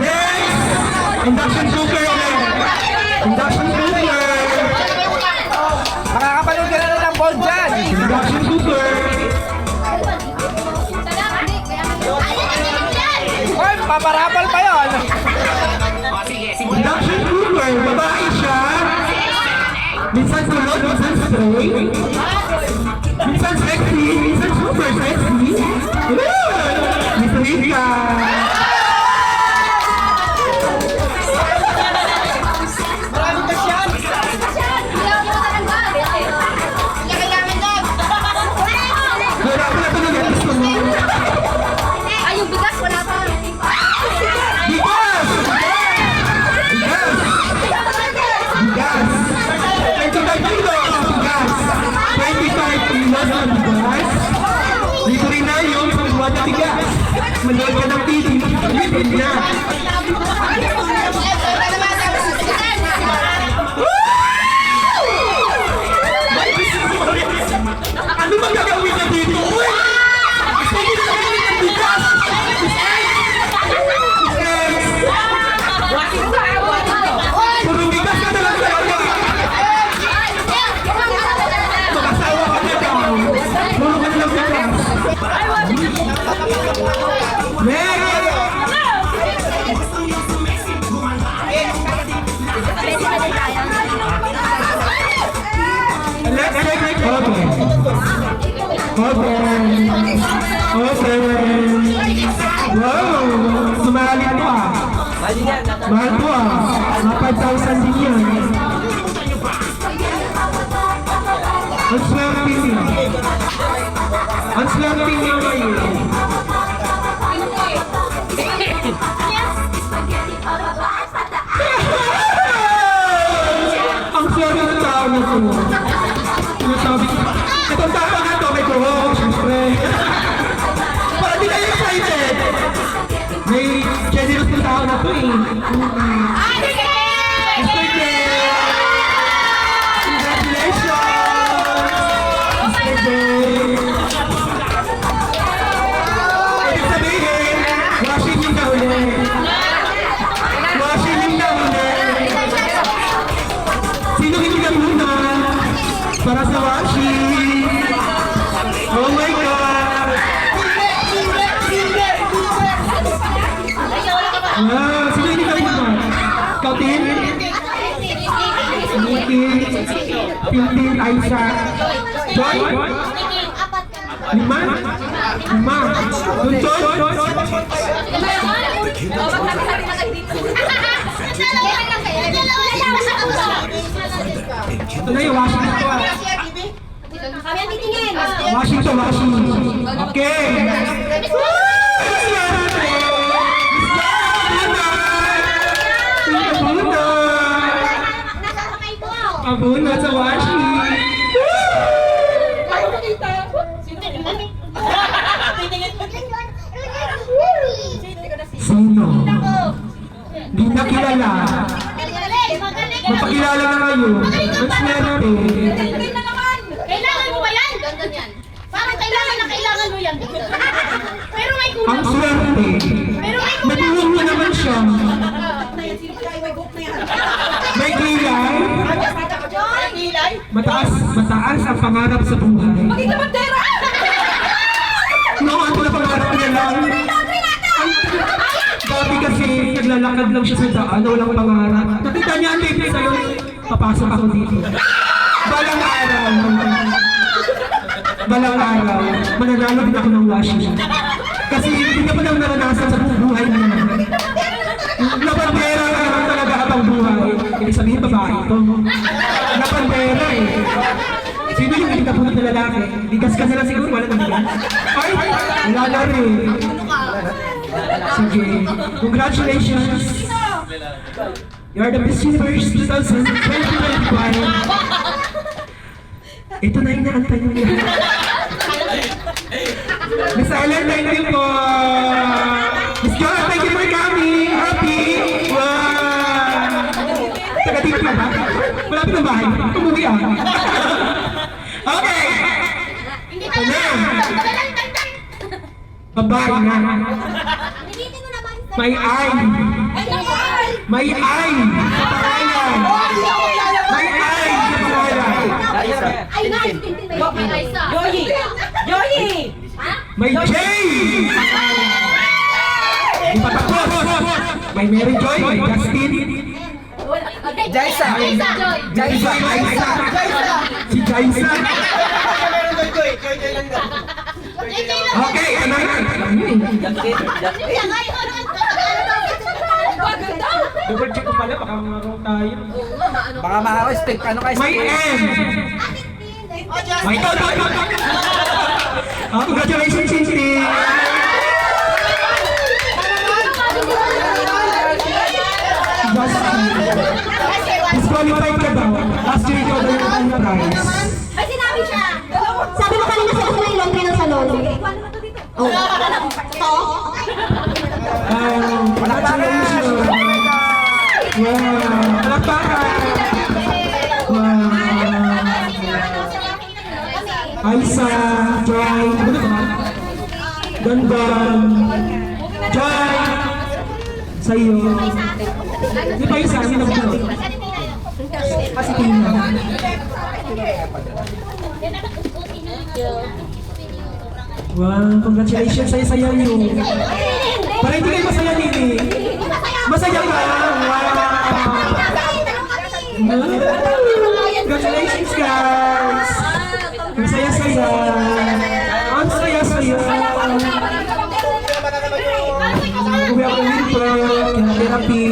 Next! Induction cooker ulit. Induction cooker. Makakapanood ka na lang ng ball dyan! Induction cooker. Hoy, paparapal pa yun! Induction cooker. Babae siya. Minsan sunod, minsan stray. Minsan sexy, minsan super sexy. Miss Rika. Wala pa na talaga gusto mo. Ay, yung bigas, wala pa. Bigas! Bigas! Bigas! 25 kilos ang bigas! 25 kilos ang bigas! Dito rin na yung pagbuhat na bigas! Manood ka ng TV, lipid na! Ano bang gagawin na dito? Uy! Hindi na gagawin ng bigas! Puro bigas ka na lang talaga! Mag-asawa ka na daw! Puro ka na lang bigas! Next! Let's take it! Okay. Okay. Wow! Sumali po ah! Mahal po ah! Mga 5,000 din yan. Ang swerte niya. Ang swerte niya ngayon. Ang swerte ng tao na po. Sinasabi ko, itong tama nga to, may kuhong, siyempre. Para di kayo excited. May generous na tao na to eh. Mr. J! Congratulations! Mr. J! Ibig sabihin, washing yung kahuli. Washing yung kahuli. Sino hindi ka muna? Para sa washing. Oh my God! Wow, sino hindi ka muna? Kautin? Tintin, Aisha. Joy? Lima? Lima. Doon, Joy? Ito na yung washing ito ah. Washing to, washing. Okay. Abunod sa washing. nakilala. Magaling, magaling. Mapakilala na kayo. Ang swerte. Kailangan mo ba yan? Parang kailangan mo yan. Pero may Ang kulang. swerte. Pero may kulang. Matulong na naman siya. May kilay. Mataas ang pangarap sa buhay. Maging bandera! No, ano na pangarap niya lang? Dati kasi naglalakad lang siya sa daan na walang pangarap. Nakita niya ang baby sa'yo, papasok ako dito. Balang araw, mananalo din ako ng washing. Kasi hindi niya pa lang naranasan sa buong buhay niya. Napandera ka naman talaga habang buhay. Ibig sabihin babae ito. Napandera eh. Sino yung hindi kapunod na lalaki? Bigas ka na lang siguro, wala na bigas. Ay, wala na rin. Sige, congratulations. You're the Miss Universe 2025. Ito na yung naantay mo niya. Miss Ellen, thank you po. Miss Joan, thank you for coming. Happy. Wow. Taga-tip ka ba? Malapit ang bahay. Umuwi ah. Okay. Hindi ka lang. Babae na. Nilitin mo naman. May eye. May eye. Pangalan. May eye. Pangalan. Ay, nice. Yoyi! Yoyi! May J. Di pa tapos. May Mary Joy. May Justin. Jaisa! Jaisa. Si Jaisa. Okay, ano yan? Double check ko pala, baka marunong tayo. Baka maka-step, ano kayo? May M. May ito. Congratulations, Cindy. Disqualified ka daw. Last year ikaw daw yung prize. Ay, sinabi siya. Sabi mo kanina sa ako yung laundry ng salon. Congratulations. Wow. Palakpakan. Wow. Aisa, Joy, ano ba? Gandang. Joy. Sa iyo. Di ba isa? Sino ba? Kasi Tina. Wow, congratulations sa'yo sa iyo. Para hindi kayo masaya Nini. Masaya ka? Wow. Congratulations guys. Ang saya-saya. Ang saya-saya. Kuya ko dito. Therapy.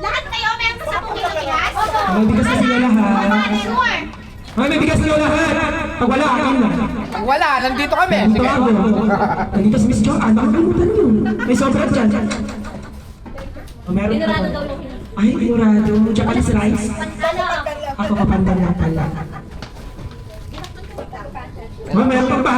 Lahat kayo meron sa 10 kilo bigas? May bigas na sila lahat. Ay, may bigas nyo lahat. Pag wala, akin na. Wala, nandito kami. Ito ako. Nandito si Miss Joanne. Nakakalimutan nyo. May sobra dyan. O, meron pa ba? Ay, ignorado. Japanese rice. Ako kapandan lang pala. Meron pa ba?